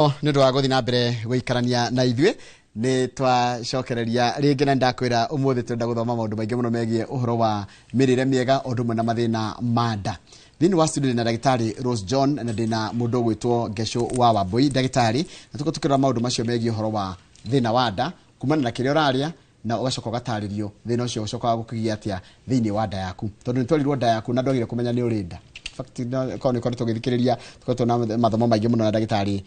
Nĩ ndwa gũthi na mbere gũikarania na ithuĩ nĩ twacokereria rĩngĩ na ndakwĩra ũmũthĩ tũrenda gũthoma maũndũ maingĩ mũno megiĩ ũhoro wa mĩrĩre mĩega ũndũ ũmwe na mathĩna ma nda. Thĩinĩ wa studio na ndagĩtarĩ Rose John na ndĩna mũndũ ũgwĩtwo Gesho wa Wambui ndagĩtarĩ, na tũkĩrora maũndũ macio megiĩ ũhoro wa thĩna wa nda kumana na kĩrĩa ũrarĩa na ũgacoka ũgatarĩrio thĩna ũcio ũcokaga gũkũgia atĩa thĩinĩ wa nda yaku, tondũ nĩ twarirwo nda yaku na ndwagĩrĩire kũmenya nĩ ũrĩ nda. Nĩ tũgĩthikĩrĩria tũna mathomo maingĩ mũno na ndagĩtarĩ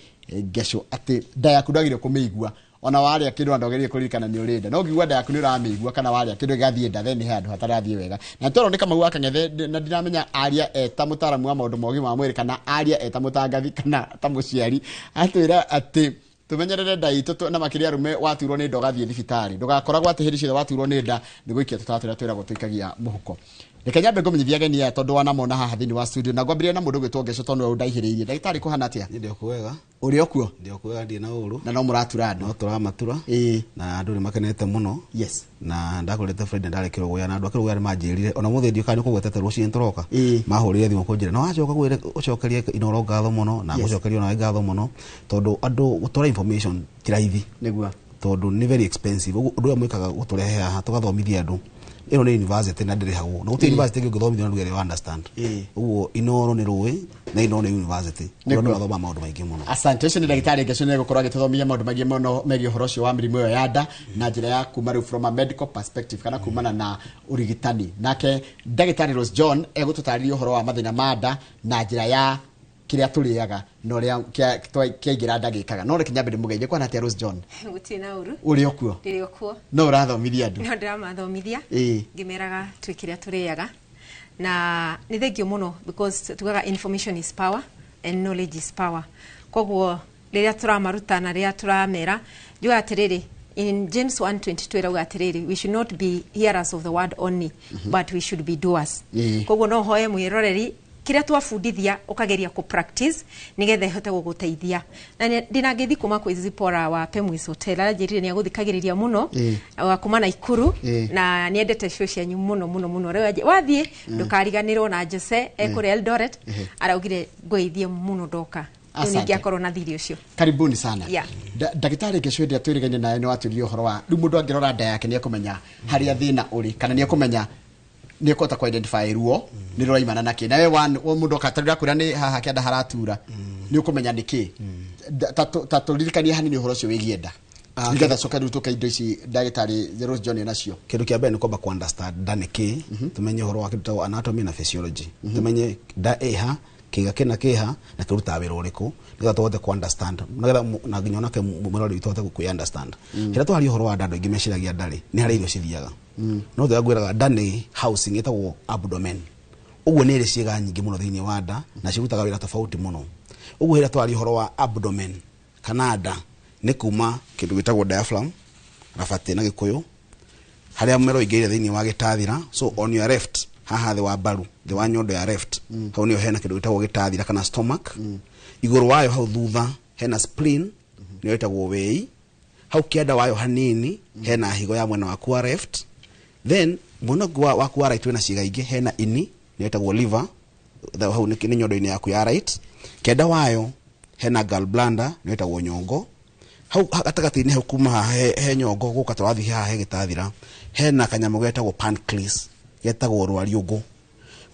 Gesho atĩ nda yaku ndwagĩrĩire kũmĩigua ona warĩa kĩndũ ndwagĩrĩire kũririkana nĩ ũrĩ nda, no ũngĩigua nda yaku nĩ ũramĩigua kana warĩa kĩndũ gĩgathiĩ nda then handũ hatarathiĩ wega. Na tũrona nĩ Kamau wa Kang'ethe na ndiramenya aria eta mũtaaramu wa maũndũ ma ũgima wa mwĩrĩ kana aria eta mũtangathi kana ta mũciari, atwĩra atĩ tumenyerere nda itũ na makĩria arũme waturwo nĩ nda ũgathiĩ thibitarĩ, ndũgakoragwo atĩ hĩndĩ ciothe waturwo nĩ nda nĩ gũikia tũtatũrĩa twĩragwo tũikagia mũhuko. Reke nyambe ngũmenyithia ageni aya tondũ wanamona haha thĩinĩ wa studio na ngwambĩrĩria na mũndũ ũgwĩtwo Gesho tondũ nĩwe ũndaihĩrĩirie. Ndagĩtarĩ kũhana atĩa? Ndĩ kwega. Ũrĩ o kuo? Ndĩ kwega, ndĩ na ũru. Na no mũratura andũ? No tũramatura. Na andũ nĩ makenete mũno. Yes. Na ndakorete Friday ndarekĩrwo gũya na andũ akĩrwo nĩ manjĩrire ona mũthĩ ndioka nĩ kũgwetete rũciũ tũroka. Mahũrire thimũ kũnjĩra no wacoka gwĩre ũcokerie Inoro ngatho mũno na gũcokeria ona ngatho mũno tondũ andũ gũtwara information ti raithi. Nĩguo. Tondũ nĩ very expensive. Ũndũ ũrĩa mwĩkaga gũtũrehe haha tũgathomithia andũ. Ino nĩ university na ndĩrĩhagwo. Na gũtirĩ university ũngĩthomithio na ndũgere understand. Ũguo Inoro nĩ rũĩ na Inoro nĩ university. Nĩ gũthoma maũndũ maingĩ mũno. Asante. Ũcio nĩ ndagĩtarĩ Gesho nĩ gũkorwo agĩtũthomithia maũndũ maingĩ mũno megiĩ ũhoro ũcio wa mĩrimũ ĩyo ya nda na njĩra ya kuma rĩu from a medical perspective kana kumana na ũrigitani. Nake ndagĩtarĩ Rose John egũtũtarĩria ũhoro wa mathĩna ma nda na njĩra ya kĩrĩa tũrĩaga na ũrĩa kĩaingĩra nda gĩkaga. No reke nyambe ndĩmũgeithie. Kwana atĩa Rose John? Gũtirĩ na ũru. Ũrĩ o kuo? Ndĩrĩ o kuo. No ũrathomithia andũ? No ndĩramathomithia. Ngĩmeraga twĩ kĩrĩa tũrĩaga na nĩ thengio mũno because tugaga information is power and knowledge is power. Koguo rĩrĩa tũramaruta na rĩrĩa tũramera njuga atĩrĩrĩ, in James 1:22 irauga atĩrĩrĩ, we should not be hearers of the word only but we should be doers. Koguo no hoye mwĩroreri kĩrĩa twabundithia ũkageria ku practice nigetha ihote gũgũteithia. Na ndina ngĩthi kuma kwĩ Zipora wa Pemwis Hotel aranjĩrire nĩ agũthikagĩrĩria mũno wa kuma Naikuru na niendete show cianyu mũno mũno mũno. Rĩu wathiĩ ndũkariganĩrwo na Jose ekũrĩ Eldoret araugire ngũithie mũno ndoka. Ningĩ akorwo na thiri ũcio. Karibuni sana. Ndagĩtarĩ Gesho ndĩa twĩrĩgaine nawe nĩ watũria ũhoro wa rĩu mũndũ angĩrora nda yake nĩ ekũmenya harĩa thĩna ũrĩ kana nĩ ekũmenya nĩ kota ku identify ruo nĩ roimana na kĩ. Na we mũndũ akatarĩra kũrĩa nĩ haha kĩanda haratura nĩ ũkũmenya nĩ kĩ. Ta tũririkanie hanini ũhoro ũcio wĩgiĩ nda nĩgetha coka rĩu tũka indo ici ndagĩtarĩ Rose John nacio. Kĩndũ kĩa mbere nĩ kwamba ku understand nda nĩ kĩ, tumenye ũhoro wa kĩndũ ta anatomy na physiology. Tumenye nda ĩha kĩga kĩna kĩha na kĩruta wĩra ũrĩkũ nĩgetha tũhote ku understand nĩgetha na nginya onake mũrori tũhote ku understand. Hĩrĩa twaria ũhoro wa nda andũ aingĩ meciragia ndarĩ nĩ harĩa irio cithiaga. No tũya gwĩraga nda nĩ housing ĩtagwo abdomen. Ũguo nĩ ĩrĩ ciĩga nyingĩ mũno thĩinĩ wa nda na cirutaga wĩra tofauti mũno. Ũguo hĩrĩa twaria ũhoro wa abdomen kana nda nĩ kuma kĩndũ gĩtagwo diaphragm rabate na gĩkũyũ harĩa mũmero ingĩire thĩinĩ wa gĩtathira. So on your left haha thĩ wa mbaru thĩ wa nyondo ya left hau nĩho hena kĩndũ gĩtagwo gĩtathira kana stomach. Igũrũ wayo hau thutha hena spleen nĩyo ĩtagwo wei. Hau kĩanda wayo hanini hena higo ya mwena waku wa left. Then mwena waku wa right wena ciĩga ingĩ hena ini nĩyo ĩtagwo liver hau nĩ nyondo-inĩ yaku ya right. Kĩanda wayo hena gallbladder nĩyo ĩtagwo nyongo. Hau gatagatĩ-inĩ hau kuma haha he nyongo gũka tũrathiĩ haha he gĩtathira hena kanyamũ getagwo pancreas getagwo rwariũngũ.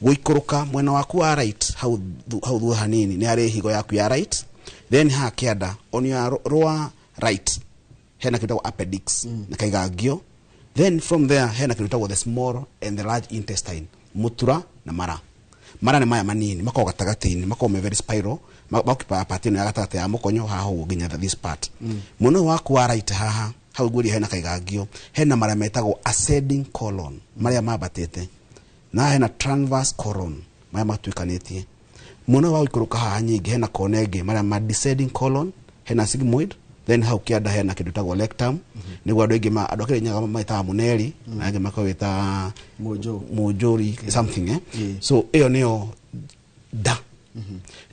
Gũikũrũka mwena waku wa right hau thutha hanini nĩ harĩ higo yaku ya right. Then haha kĩanda on your lower right hena kĩndũ gĩtagwo appendix na kaigangio. Then from there hena kĩndũ gĩtagwo the small and the large intestine, mũtura na mara. Mara nĩ maya manini makoragwo gatagatĩ-inĩ makoragwo me very spiral maoccupy part ĩno ya gatagatĩ ya mũkonyo haha ũguo nginya this part. Mwena waku wa right haha hau ngũria hena kaigangio hena mara metagwo ascending colon marĩa mambatĩte na hena transverse colon marĩa matuĩkanĩtie. Mwena wa gũikũrũka haha nyingĩ hena kona ĩngĩ marĩa ma descending colon hena sigmoid. Then hau kĩanda hena kĩndũ gĩtagwo rectum nĩguo andũ aingĩ andũ akĩrĩ nyaga maitaga mũneri na angĩ makawĩta mũnjũri something So ĩyo nĩyo nda.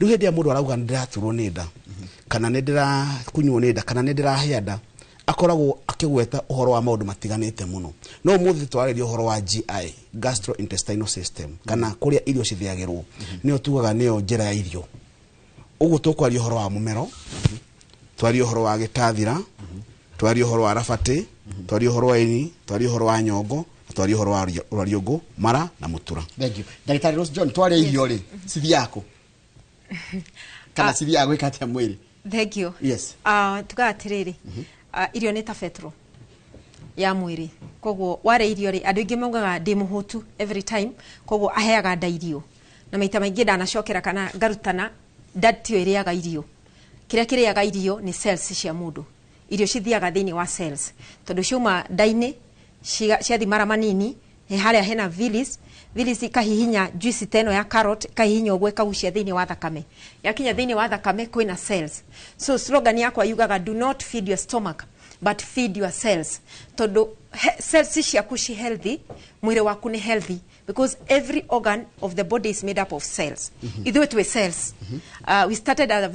Rĩu hĩndĩ ya mũndũ arauga nĩndĩraturwo nĩ nda kana nĩndĩrakunywo nĩ nda kana nĩndĩrahĩa nda akoragwo akĩgweta ũhoro wa maũndũ matiganĩte mũno. No ũmũthĩ twarĩria ũhoro wa GI gastrointestinal system kana kũrĩa irio cithĩagĩrwo nĩyo tugaga nĩyo njĩra ya irio. Ũguo tũkwaria ũhoro wa mũmero twari uhoro wa gitathira twari uhoro wa rabati twari uhoro wa ini twari uhoro wa nyongo twari uhoro wa rwariungu mara na mutura. Thank you. Ndagitari Rose John, twari irio ri sithi yako kana sithi yako ikatia mwiri. Thank you. Yes. Tugatiriri irio ni ta petro ya mwiri, koguo ware irio ri andu ingi maugaga ndi muhutu every time, koguo aheaga nda irio na maita maingi ndanacokera kana ngarutana ndatio iriaga irio. Kiria kiriaga irio ni cells cia mundu, irio cithiaga thiini wa cells tondu ciuma ndaini ciathi mara manini haria hena villis ikahihinya juice teno ya carrot ikahihinya ogwe kagucia thiini wa thakame, yakinya thiini wa thakame kwina cells. So slogan yakwa yugaga do not feed your stomach but feed your cells, tondu cells ciaku ci healthy, mwiri waku ni healthy, because every organ of the body is made up of cells. Ithuĩ twĩ cells. We started as a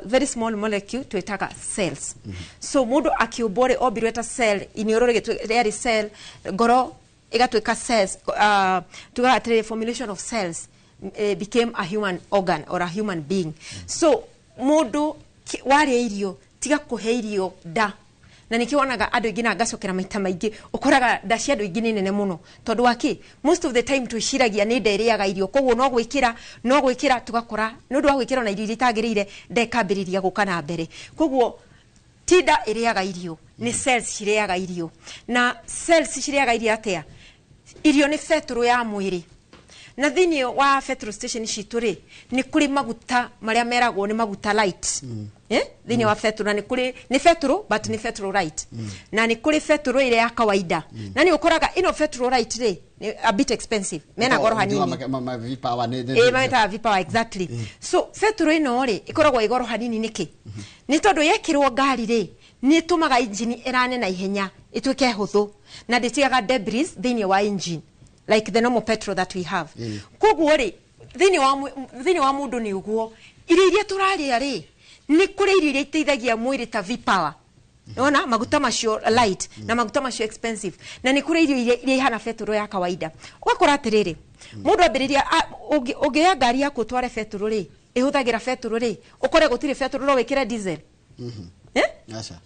very small molecule twĩtaga cells. So mundu akiumbwo ombirwo ta cell, iniũrũ rĩarĩ cell, ngoro igatuĩka cells, tugaga atĩrĩrĩ formulation of cells became a human organ or a human being. So mundu warĩa irio tiga kũhe irio nda, na nikiwonaga andu ingi na ngacokera maita maingi ukoraga nda cia andu ingi ni nene muno tondu waki most of the time twiciragia ni nda iriaga irio, koguo no gwikira tugakora nundu wa gwikira na irio itagirire ndekambiriria gukana mbere, koguo tida iriaga irio ni cells ciriaga irio, na cells ciriaga irio atia irio ni fetro ya mwiri, na thini wa petrol station cituri ni kuri maguta maria meragwo ni maguta light. Thini wa petrol ni kuri ni petrol but ni petrol light, na ni kuri petrol ile ya kawaida, na ni ukoraga ino petrol light ri a bit expensive, mena goro hanini V-power meta V-power exactly. So petrol ino ri ikoragwo igoro hanini niki ni tondu yekirwo ngari ri ni tumaga engine irane na ihenya ituke huthu na nditiaga debris thini wa engine like the normal petrol that we have. Koguo ri thini wa mundu ni uguo iria turaria ri ni kuri iria iteithagia mwiri ta V-power, ona maguta macio light na maguta macio expensive, na ni kuri iria ihana petrol ya kawaida. Ugakora atiriri mundu ambiriria ungeya ngari yako tware petrol ri ihuthagira petrol ri ukore gutire petrol ro wikira diesel. Acha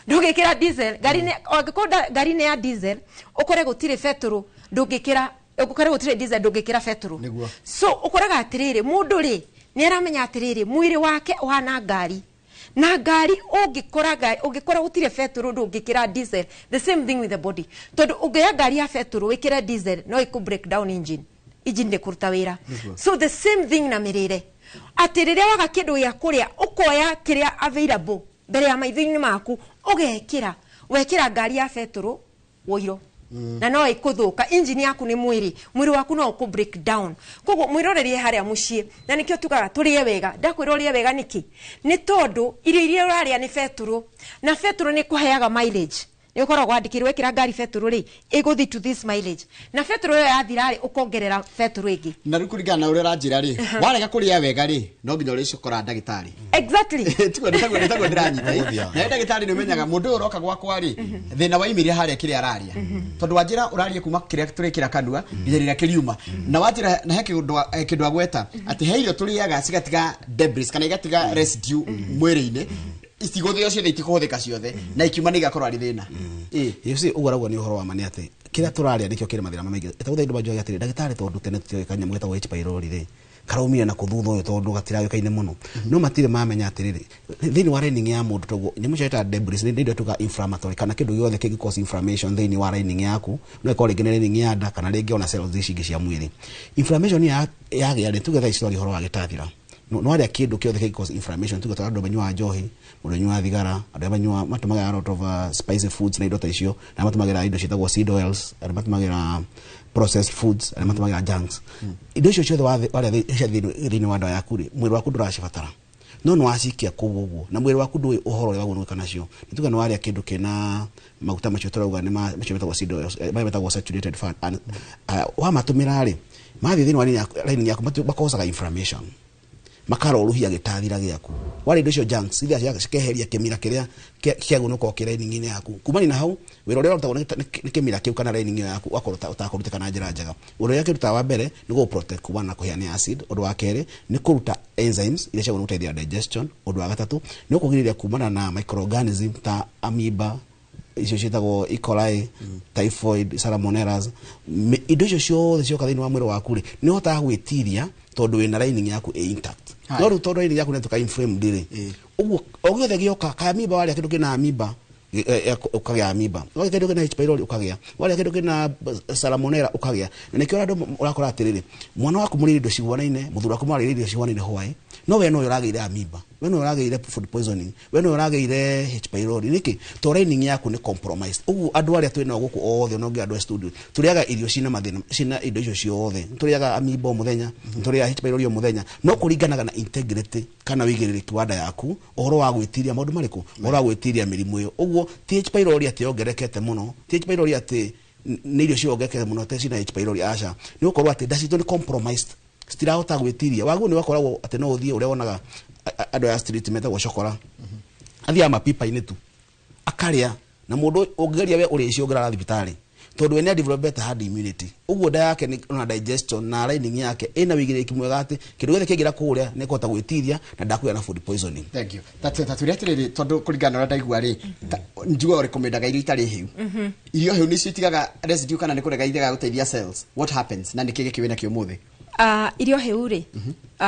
ndugikira diesel gari ne ya diesel ukore gutire petrol ndugikira ukore gutire diesel ndugikira petrol. So ukoraga atiriri mundu ri ni aramenya atiriri mwiri wake uhana ngari, na ngari ungikora gutire petrol ndugikira diesel. The same thing with the body, tondu ungeya ngari ya petrol wikira diesel no iku break down engine ndikuruta wira. So the same thing na mirire, atiriri waga kindu ya kuria ukoya kiria available mbere ya maitho-ini maku wekira ngari ya petrol woiro na no ikuthuka engine yaku ni mwiri waku no ku break down. Koguo mwirorerie haria mucii, na nikio tugaga turie wega. Ndakwirorie wega niki ni tondu irio uraria ni petrol, na petrol ni kuheaga mileage. Ni ukoragwo andikirwe kira ngari petrol ri iguthi to this mileage, na petrol yo yathira ri ukongerera petrol ingi. Na rukurigana na uria ranjira ri warega kuria wega ri no nginya uri cukora ndagitari. Exactly. Tiko ndiranyita. Na ndagitari ni umenyaga mundu uroka gwakwa ri thina wa imiria haria kiria araria, tondu wanjira uraria kuma kiria turikira kanua nginya kiriuma, na wanjira na he kindu agweta ati he irio turiaga cigatiga debris kana igatiga residue mwiri-ini itigothe ciothe itikuhuthika ciothe na ikiuma ni gakorwo ari thina. Yusi ugoragwo ni uhoro wa mani ati kiria turaria nikio kiri mathira maingi etagutha indu banjo atiri ndagitari tondu tene tutio kanyamu getagwo H pylori ri karaumia na kuthutha uyu tondu gatirayo kaine muno no matire mamenya atiriri thini wa lining ya mundu togo nyamu cita debris ni ndio tuka inflammatory kana kindu giothe kingi cause inflammation thini wa lining yaku no ikore gine lining ya nda kana ringi ona cells ici cia mwiri. Inflammation ya ni tugetha icio horo wa gitathira no aria kindu kiothe kingi cause inflammation tugetha andu banywa njohi mundu nywa thigara andu banywa matumaga a lot of spicy foods na indo ta icio na matumagira indo citagwo seed oils na matumagira processed foods na matumagira junks. Indo icio ciothe waria thini wa nda yaku ri mwiri waku nduracibatara no wacikia kuguo na mwiri waku ndui uhoro wa gunwika nacio nituga no waria kindu kina maguta macio turauga ni macio metagwo seed oils metagwo saturated fat wa matumira ri mathi thini wa line yaku bakosaga inflammation makaroruhia gitathira giaku wari indo cio junks iria cikeheria kimira kiria kiagunuka kiraini-inĩ yaku kumani na hau wira uria urutagwo ni kimira kiu kana raini-inĩ yaku ugakorwo utakurutika na njira njega uria kiruta wa mbere ni go protect kumana na kuhia ni acid undu wa keri ni kuruta enzymes iria ciagwo guteithia digestion undu wa gatatu ni kugiriria kumana na microorganism ta amoeba icio cietagwo E. coli typhoid salmonellas indo icio ciothe cioka thiini wa mwiri waku ri ni hotaga gwitiria tondu wina lining yaku intact no ru tondu lining yaku netuka inflamed ri uguo ogothe gioka ka amoeba wali kindu kina amoeba ukagia amoeba wali kindu kina H. pylori ukagia wali kindu kina salmonella ukagia na nikio andu urakora atiriri mwana waku muri indo ciguanaine muthura waku muri indo ciguanaine hwai no we no urageire amoeba we no urageire food poisoning we no urageire H. pylori niki to lining yaku ni compromised uguo andu aria twina guku othe no ngi andu studio turiaga irio cina mathina cina indo icio ciothe turiaga amoeba muthenya turia H. pylori muthenya no kuringanaga na integrity kana wigiriki wada yaku uhoro wa gwitiria maundu mariku uhoro wa gwitiria mirimu iyo uguo H. pylori ati ongerekete muno H. pylori ati ni irio ciongerekete muno te cina H. pylori aca ni ukorwo ati ndacito ni compromised stirahota gwitiria wagu ni wakoragwo ati no uthie uria wonaga andu ya street metagwo cokora athia mapipa-ini tu akaria na mundu ungeria we uri icio ngara thibitari tondu we ni develop better hard immunity uguo nda yake ni na digestion na lining yake ina wigiriki mwega ati kindu githe kingira kuria ni kota gwitiria na ndakuya na food poisoning. Thank you. Taturia tiriri tondu kuringana na ndaigua ri njuga recomendaga irio itari hiu irio hiu ni citigaga residue kana ni kurega ithiga guteithia cells what happens na nikige kiwina kio muthi irio hiu ri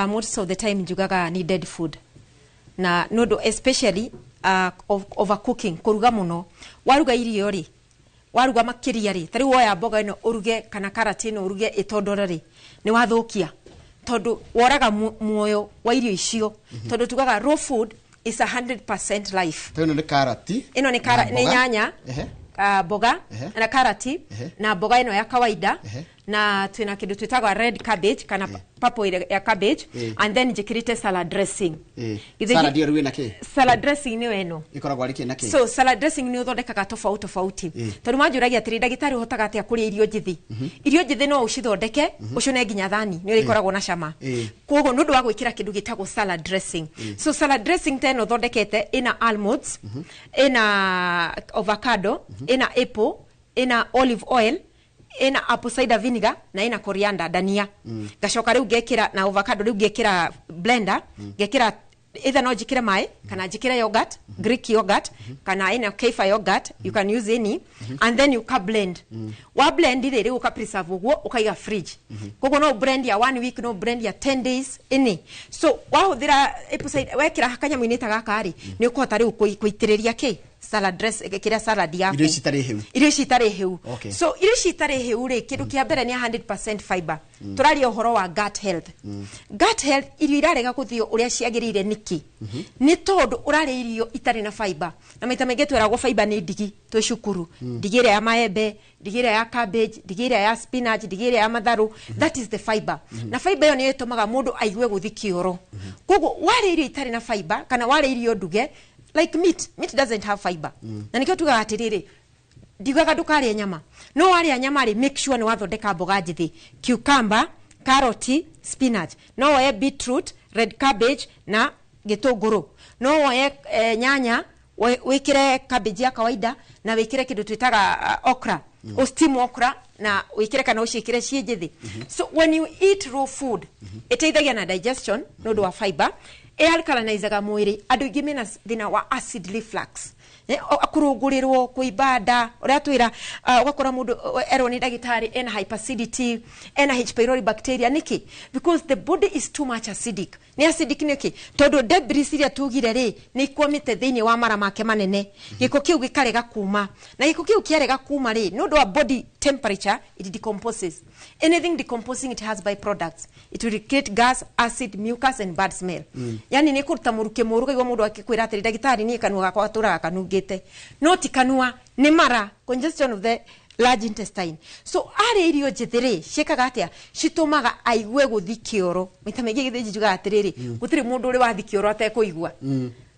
most of the time njugaga ni dead food na nodo especially overcooking kuruga muno waruga irio ri waruga makiria ri tari woya mboga ino uruge kana karati ino uruge itondora ri ni wathukia tondu woraga muoyo wa irio icio tondu tugaga raw food is 100% life ino ni karati ni nyanya boga na karati na boga ino ya kawaida na twina kindu twitagwa red cabbage kana purple ya cabbage and then jikirite salad dressing salad yo ruina ki salad dressing ni weno ikoragwa riki na ki so salad dressing ni uthondekaga tofauti tondu manjuragia atiri ndagitari uhotaga atia kuria irio njithi no ucithondeke ucune nginya thani ni ikoragwo na cama kogo nundu wa gwikira kindu gitagwo salad dressing so salad dressing teno thondekete ina almonds ina avocado ina apple ina olive oil ina apple cider vinegar na ina coriander dania gacoka riu gekira na avocado riu gekira blender gekira either no jikire mai kana jikire yogurt Greek yogurt kana ina kefir yogurt you can use any and then you can blend wa blend ile uka preserve uguo ukaiga fridge kogo no blend ya 1 week no blend ya 10 days any so wa huthira apple cider wekira hakanya mwinita gakari ni ukota riu kuitiriria ki salad dress kira salad yaku irio citari hiu so irio citari hiu ri kindu kia mbere ni 100% fiber turari uhoro wa gut health irio irarega kuthio uria ciagirire niki ni tondu urari irio itari na fiber na maita maingi tweragwo fiber ni ndigi twi cukuru ndigi ya maembe ndigi ya cabbage ndigi ya spinach ndigi ya matharu that is the fiber na fiber yo ni itumaga mundu aigue guthi kioro koguo wari irio itari na fiber kana wari irio nduge like meat doesn't have fiber na nikio tuga atiriri ndigaga ndukari nyama no wari nyama ri make sure ni wathondeka mboga njithi cucumber carrot spinach no woye beetroot red cabbage na gitunguru no woye nyanya wikire cabbage ya kawaida na wikire kindu twitaga okra o steam okra na wikire kana ucikire cie njithi so when you eat raw food iteithagia na digestion no do wa fiber alkalinizaga mwiri andu ingi mena thina wa acid reflux akurugurirwo kuibada uria twira ugakora mundu ero ni dagitari ena hyperacidity ena H. pylori bacteria niki because the body is too much acidic ni acidic niki tondu debris iria tugire ri ni ikwamite thiini wa mara make manene giko kiu gikarega kuma na giko kiu kiarega kuma ri no do body temperature it decomposes anything decomposing it has byproducts it will create gas acid mucus and bad smell yani ni kuruta muruke muruga igwa mundu akikwira atiri dagitari ni kanua gakwa tura kanungite no tikanua ni mara congestion of the large intestine so ari irio njithiri ciekaga atia citumaga aigue guthi kioro maita maingi githinji juga atiriri gutiri mundu uri wathi kioro atekuigua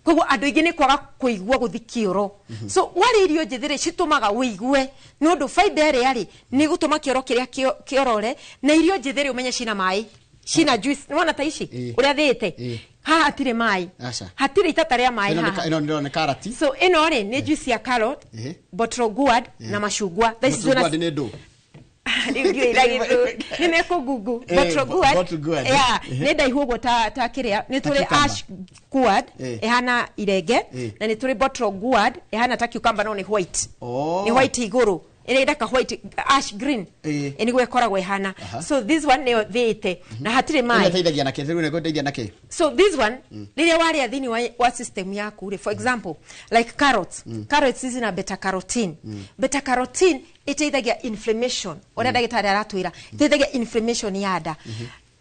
koguo andu ingi ni kwaga kuigua guthi kioro so wari irio njithiri citumaga wigue nondu fiber ri ari ni gutuma kioro kiria kiorore na irio njithiri umenye cina mai cina juice nona ta ici uria thite ha hatire mai hatire itata ria mai ha ino ni carrot so ino ri ni juice ya carrot bottle gourd na mashugwa this is what ni do nimeko gugu bottle gourd yeah nenda ihugo ta kiria ni tuli ash gourd ehana irege na ni tuli bottle gourd ehana ta cucumber no ni white ni white iguru ina ka white ash green eni gwe koragwe hana so this one ne thite na hatire mai teithagia na kitu ne teithagia na ki so this one lile wali athini wa system yaku for example like carrots is na beta carotene beta carotene iteithagia inflammation ora dagitari aratwira iteithagia inflammation ya nda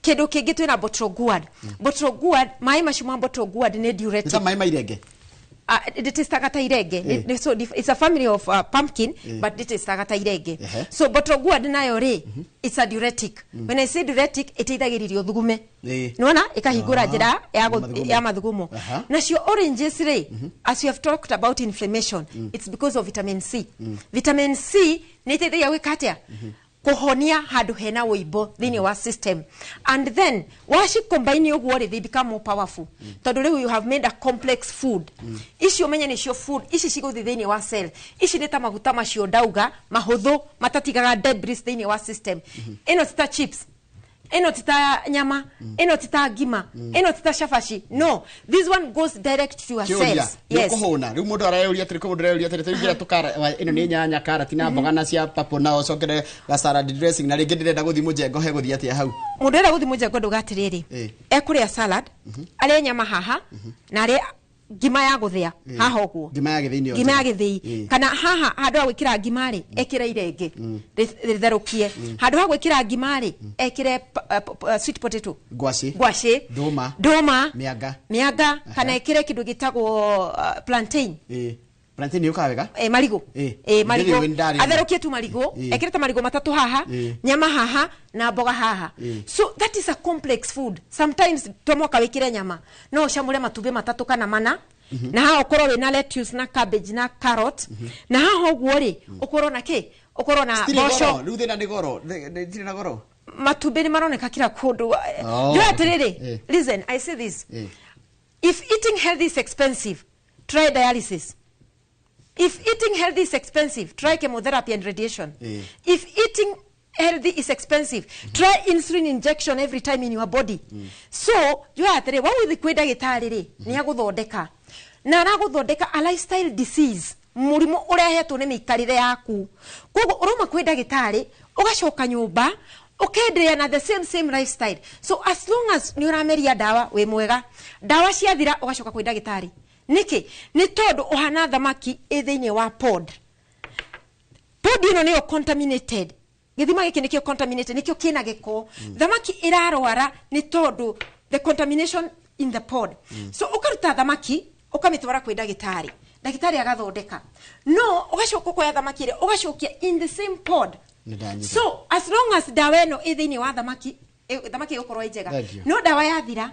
kedo kege twina bottle gourd mai mashuma bottle gourd ne diuretic mai mairege it is tagata irege so it's a family of pumpkin but it is tagata irege so bottle gourd nayo ri it's a diuretic when I say diuretic iteithagiririo thugume nona ikahingura njira ya mathugumo nacio oranges ri as you have talked about inflammation it's because of vitamin C ni iteithagia gwikatia kuhonia handu hena wibo thini wa system and then washi combine ogwo they become more powerful tondu riu you have made a complex food ici umenya ni cio food ici cigo thini wa cell ici ni ta maguta macio dauga mahuthu matatigaga debris thini wa system ino tita chips eno tita nyama eno tita gima eno tita shafashi no this one goes direct to your cells yes kuhona riu mundu arayuria tiri mundu arayuria tiri tugira tukara eno ni nyanya carrot na mboga na cia papo na ocokere ga salad dressing na ringi ndirenda guthi mujengo he guthi atia hau mundu era guthi mujengo ndugatiriri ekuria salad ari nyama haha na ari gima ya guthia haha ogwo gima ya githii kana haha handu ha gwikira ngimari ekira irenge ritherukie handu ha gwikira ngimari ekire sweet potato ngwaci nduma mianga kana ekire kindu gitagwo plantain plantain yuka wega marigo marigo atherukie tu marigo ekire ta marigo matatu haha nyama haha na mboga haha so that is a complex food sometimes tomoka wikire nyama no shamule matube matatu kana mana na ha okoro we na lettuce na cabbage na carrot na ha ogwo ri okoro na ki okoro na bosho riu thina ni goro ndiri na goro matube ni maroneka kila kundu yo atiriri listen I say this if eating healthy is expensive try dialysis. If eating healthy is expensive, try chemotherapy and radiation. If eating healthy is expensive, try insulin injection every time in your body. So, you are there. What will the kwenda gitari ri? Ni aguthondeka. Na araguthondeka a lifestyle disease. Murimu urehetwo ni mikarire yaku. Koguo uroma kwenda gitari, ugacoka nyumba, ukenderea na the same lifestyle. So as long as ni urameria dawa we mwega, dawa ciathira ugacoka kwenda gitari. Niki ni todo ohana thamaki ethini wa pod ino ni contaminated githima giki nikio contaminated nikio kina giko thamaki irarwara ni todo the contamination in the pod so ukaruta thamaki ukamitwara kwi dagitari agathondeka no ugacoka kwa thamaki ire ugacokia in the same pod so as long as dawa eno ethini wa thamaki ukorwa njega no dawa yathira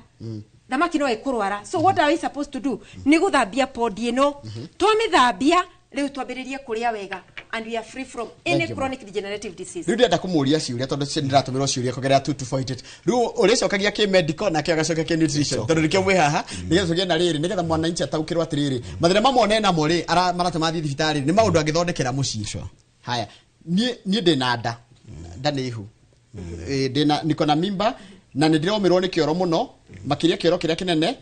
thamaki no ikurwara so what are we supposed to do ni guthambia pod ino twamithambia riu twambiririe kuria wega and we are free from any chronic degenerative disease riu ndenda kumuria ciuria tondu ndiratumira ciuria kugerera 228 riu uricokagia ki medical na ki agacoka ki nutrition tondu rikio mwe haha nigetha tugie na riri nigetha mwana inchi ataukirwa atiriri mathina mamone na muri maratuma thi thibitari ni maundu agithondekera muciico haya nie ndina nda ni ihu ndina niko na mimba na ndiromirwo ni kioro muno makiria kioro kiria kinene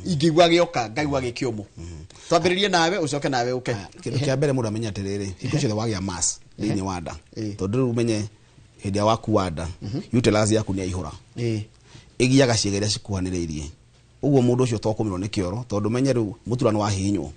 ingigwa gioka ngaigwa gikiumu twambiririe nawe ucoke nawe uke kindu kia mbere mundu amenya atiriri iko ciothe wagia mass thini wa nda tondu umenye hindi ya waku wa nda uterus yaku ni ihura igiaga ciega iria cikuhaniriirie uguo mundu ucio tokumirwo ni kioro tondu menye riu muturano wa hinywo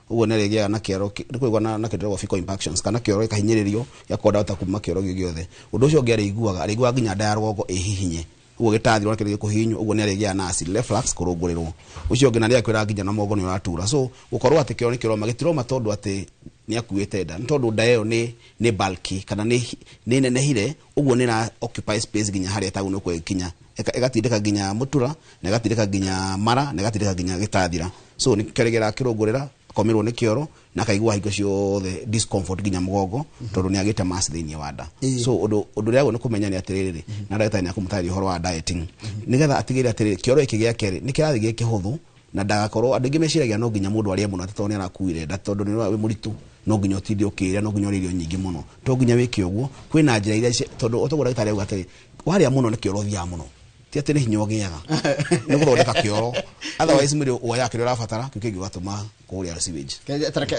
uguo nerigia na kioro ndikuigwa na kindu gwa fecal impactions kana kioro ikahinyiririo yakoda utakuma kioro giothe undu ucio ngiari iguaga nginya nda ya rwogo ihihinye ugo gitathirwo na kindu kuhinyo ugo nerigia na acid reflux kurungurirwo ucio ngina ria kwira nginya na mogo ni uratura so ukorwo ati kioro ni kiroma gitiroma tondu ati ni akuite nda tondu nda yo ni bulky kana ni nenehire ugo ni na occupy space nginya haria tagu no kwekinya egatindika nginya mutura na egatindika nginya mara na egatindika nginya gitathira so ni keregera kirungurira akomerwo nĩ kĩoro na akaigua hingo ciothe discomfort nginya mũgongo tondũ nĩ agĩte mass thĩinĩ wa nda so ũndũ ũrĩa nĩ kũmenya nĩ atĩrĩrĩ na ndagĩtarĩ nĩ akũmũtarĩria ũhoro wa dieting nĩgetha atigĩrĩre atĩrĩrĩ kĩoro gĩkĩ gĩa kerĩ nĩ kĩrathi gĩ kĩhũthũ na ndagakorwo andũ aingĩ meciragia no nginya mũndũ arĩe mũno atĩ nĩ arakuire nda tondũ nĩ mũritũ no nginya ũtinde ũkĩrĩa no nginya ũrĩe irio nyingĩ mũno to nginya wĩke ũguo kwĩna njĩra iria tondũ ũtagwo ndagĩtarĩ auga atĩrĩ warĩa mũno nĩ kĩoro thiaga mũno ti atĩ nĩ hinya ũgĩaga nĩ gũthondeka kĩoro otherwise mwĩrĩ woya kĩrĩa ũrabatara kĩu kĩngĩ ũgatũma kũrĩa sewage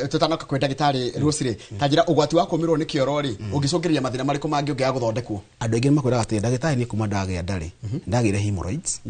tutanoka kwĩ ndagĩtarĩ Rũcirĩ ta njĩra ũgwati wa kũmĩrwo nĩ kĩoro rĩ ũngĩcũngĩrĩria mathĩna marĩkũ mangĩ ũngĩaga gũthondekwo andũ aingĩ makwĩraga atĩ ndagĩtarĩ nĩ kuma ndagĩa ndarĩ ndagĩire hemorrhoids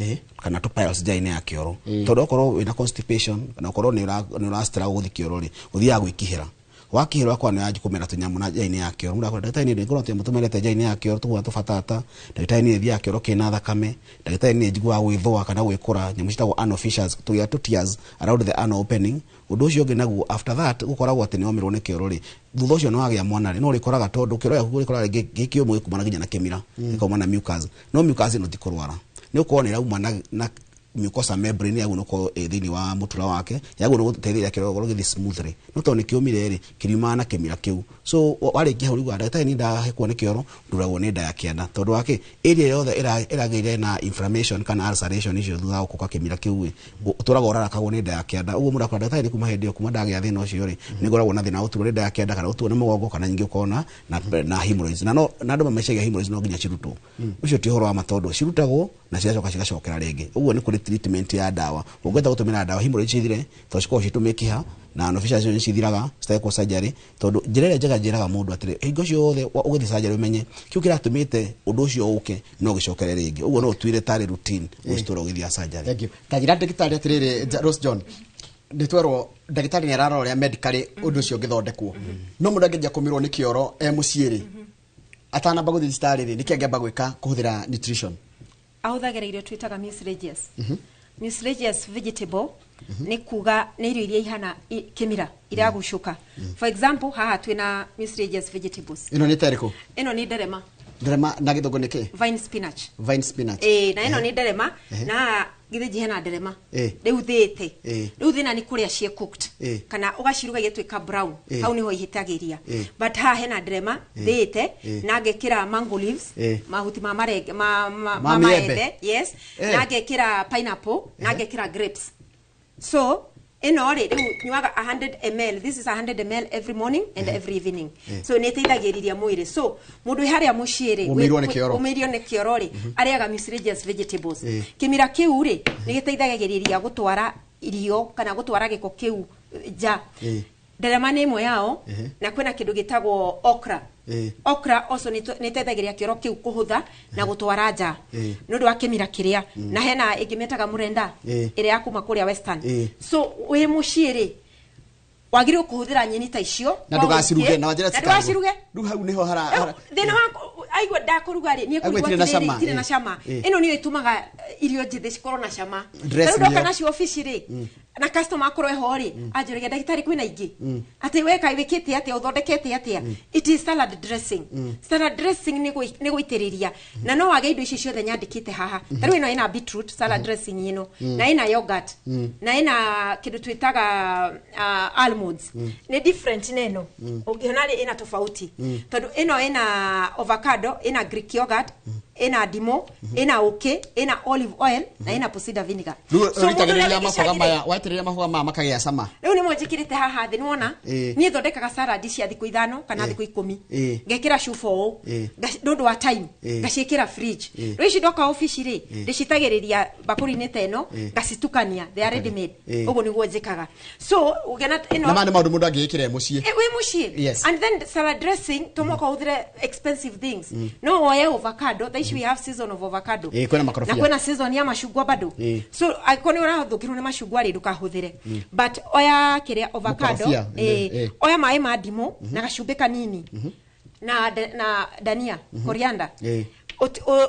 kana to piles nja-inĩ ya kĩoro tondũ okorwo wĩna constipation kana okorwo nĩ ũrastruggle gũthiĩ kĩoro rĩ ũthiaga gwĩkihĩra wakihĩrwo kwa nĩ yanjĩ kũmera tũnyamũ na nja-inĩ ya kĩoro mũndũ ndagĩtarĩ nĩ ngorwo atĩ mũtũmerete nja-inĩ ya kĩoro tũgwa tũbatata ndagĩtarĩ nĩ thiaga kĩoro kĩna thakame ndagĩtarĩ nĩ njiguaga gwĩthũa kana gwĩkũra nyamũ ciĩtagwo anal fissures tũgĩa tũ tears around the anal opening ũndũ ũcio ũngĩ naguo after that gũkoragwo atĩ nĩ omerwo nĩ kĩoro rĩ thutha ũcio nĩ wagĩa mwana rĩ no rĩkoraga tondũ kĩoro gĩaku gĩkoraga gĩkĩũmũ gĩkumana nginya na kĩmira gĩkauma na mucus no mucus ĩno ti kũrwara nĩ ũkorwo nĩ ĩrauma na mucosa membrane yaguo nũko thĩinĩ wa mũtura wake yaguo nĩ gũteithĩrĩria kĩoro gĩthiĩ smoothly no tondũ nĩ kĩũmire rĩ kĩriumana na kĩmira kĩu so warĩkia hau rĩu ndagĩtarĩ nĩ ndahekwo nĩ kĩoro nduragwo nĩ nda ya kĩanda tondũ wake area yothe ĩragĩire na inflammation kana ulceration icio thutha wa gũkũka kĩmira kĩu ũtũraga ũrarakagwo nĩ nda ya kĩanda ũguo mũndũ akora ndagĩtarĩ kuma hĩndĩ ĩyo kuma ndagĩa thĩna ũcio rĩ nĩ ngoragwo na thĩna ũturwo nĩ nda ya kĩanda kana ũturwo nĩ mũgongo kana nyingĩ ũkona na hemorrhoids na andũ mameciagia hemorrhoids no nginya cirutwo ũcio ti ũhoro wa matondũ cirutagwo na cigacoka cigacokera rĩngĩ ũguo nĩ kũrĩ treatment ya ndawa ũngĩenda gũtũmĩra ndawa hemorrhoids cithire tondũ cikoragwo citũmĩkiha na anal fissures icio cithiraga citekwo surgery tondũ njĩra ĩrĩa njega njĩraga mũndũ atĩrĩ hingo ciothe ũgĩthiĩ surgery ũmenye kĩu kĩratũmĩte ũndũ ũcio ũke no gĩcokere rĩngĩ ũguo no ũtuire tarĩ routine ũcitũra ũgĩthiĩ surgery thank you ta njĩra ndagĩtarĩ atĩrĩrĩ Rose John ndĩtwerwo ndagĩtarĩ nĩ ararora ũrĩa medically ũndũ ũcio ũngĩthondekwo no mũndũ angĩendia kũmĩrwo nĩ kĩoro mũciĩ rĩ atanamba gũthiĩ thibitarĩ rĩ nĩkĩ angĩamba gwĩka kũhũthĩra nutrition ahũthagĩra irio twĩtaga mucilaginous mucilaginous vegetable nĩ kuga nĩ irio iria ihana kĩmira iragucuka for example haha twĩna mucilaginous vegetables ĩno nĩ terĩkũ ĩno nĩ nderema na gĩthũngũ nĩkĩ vine spinach na ĩno nĩ nderema na githĩnji hena nderema rĩu thĩte rĩu thĩna nĩ kũrĩa cie cooked kana ũgaciruga igĩtuĩka brown hau niho ihĩtagĩria but haha hena nderema thĩte na ngekĩra mango leaves mahuti ma marenge ma maembe yes na ngekĩra pineapple na ngekĩra grapes so ino rĩ rĩu nyuaga 100 ml this is 100 ml every morning and every evening so nĩ teithagĩrĩria mwĩrĩ so mũndũ harĩa mũciĩ rĩ ũmĩrio nĩ kĩoro rĩ arĩaga mucilaginous vegetables kĩmira kĩu rĩ nĩ gĩteithagĩrĩria gũtwara irio kana gũtwara gĩko kĩu ja nderema nĩ ĩmwe yao na kwĩna kĩndũ gĩtagwo okra okra also nĩ teithagĩrĩria kĩoro kĩu kũhũtha na gũtwara nja nĩ ũndũ wa kĩmira kĩrĩa na hena ĩngĩ metaga mũrenda ĩrĩa ya kuma kũrĩa western so wĩ mũciĩ rĩ wagĩrĩirwo kũhũthĩra nyeni ta icio na ndũgaciruge na njĩra ndũgaciruge rĩu hau niho hara thĩna wa aigua ndakũruga rĩ niĩ kũigua itirĩ na cama ĩno nĩyo ĩtũmaga irio njĩthĩ cikorwo na cama rĩu ndoka nacio ofici rĩ na customer akorwo ho rĩ anjũrĩge ndagĩtarĩ kwĩna ingĩ atĩ weka wĩkĩte atĩa ũthondekete atĩa it is salad dressing nĩ gũitĩrĩria na no wage indo ici ciothe nyandĩkĩte haha tarĩu ĩno ĩna beetroot salad dressing ĩno na ĩna yogurt na ĩna kĩndũ twĩtaga almonds nĩ different neno ũngĩona rĩ ĩna tofauti tondũ ĩno ĩna avocado ĩna Greek yogurt ĩna ndimũ ĩna ũkĩ ĩna olive oil na ĩna pocida vinegar so ũritagĩrĩria maboga maya waitĩrĩria maboga maya makagĩa cama rĩu nĩ mwanjĩkĩrĩte haha thĩ nĩwona niĩ thondekaga salad cia thikũ 5 kana thikũ 10 ngekĩra cuba ũũ nĩũndũ wa time ngaciĩkĩra fridge rĩu ici ndoka ofici rĩ ndĩcitagĩrĩria bakũri-inĩ ta ĩno ngacitukania they are ready made ũguo nĩguo njĩkaga so ũgena ĩno na nĩ maũndũ mũndũ angĩĩkĩra mũciĩ wĩ mũciĩ and then salad dressing tomoka ũhũthĩre expensive things no woye avocado we have season of avocado kwena makorofia na kwena season ya mashungwa bado so akoni urathukirwo ni mashungwa ri ndukahũthĩre but oya kĩrĩa avocado oya maĩ ma ndimũ na gacumbĩ kanini na dania coriander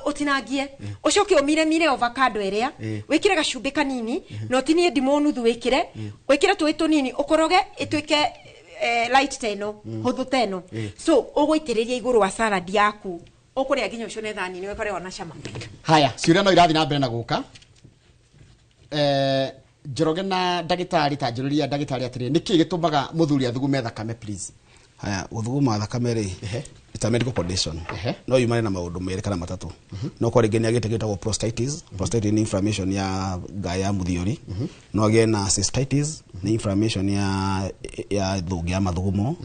utinangie ucoke umire avocado ĩrĩa wĩkĩre gacumbĩ kanini na ũtinie ndimũ nuthu wĩkĩre tũĩ tũnini ũkoroge ĩtuĩke light teno hũthũ teno so ũgũitĩrĩria igũrũ wa salad yaku ũkũrĩa nginya ũcio nĩ thani nĩ wekore ona cama haya ciũria no irathi na mbere na gũka Njoroge na ndagitari ta njuriria ndagitari atiri niki gitumaga muthuri athugume thakame please. Haya guthuguma thakame ri it's a medical condition. No yumane na maundu meri kana matatu. No ko ringi ni agite gitagwo prostatitis. Prostatitis ni inflammation ya gaya muthiori. No again na cystitis ni inflammation ya thugi ya mathugumo.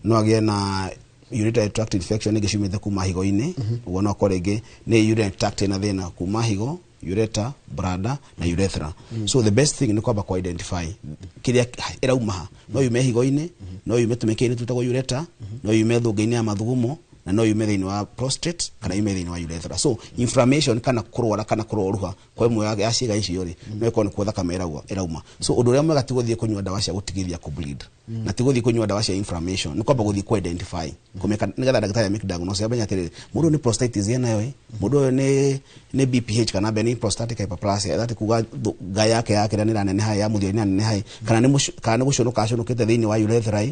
No again na urinary tract infection igicumite kuma higo-ini. Ugo no ko ringi ni urinary tract na thina kuma higo, ureter, bladder na urethra. So the best thing ni kwamba ku identify kiria irauma. No yume higo-ini, no yume tumekeni tutagwo ureter, no yume thugi-ini ya mathugumo, na no yume thini wa prostate kana yume thini wa urethra. So inflammation kana kurwara kana kuroruha kwa imwe ya ciiga icio ri no ikone ku thakame irauma. So undu uria mwega tiguthie kunywa dawa cia gutigithia ku bleed na tiguthie kunywa dawa cia inflammation ni kwamba guthie ku identify kumeka nigetha ndagitari make diagnosis ya benya tiriri mundu ni prostatitis yana yo mundu ni BPH kana benign prostatic hyperplasia that kuga ga yake ni nene hai ya muthio ni nene hai kana ni gucunuka cunukite thini wa urethra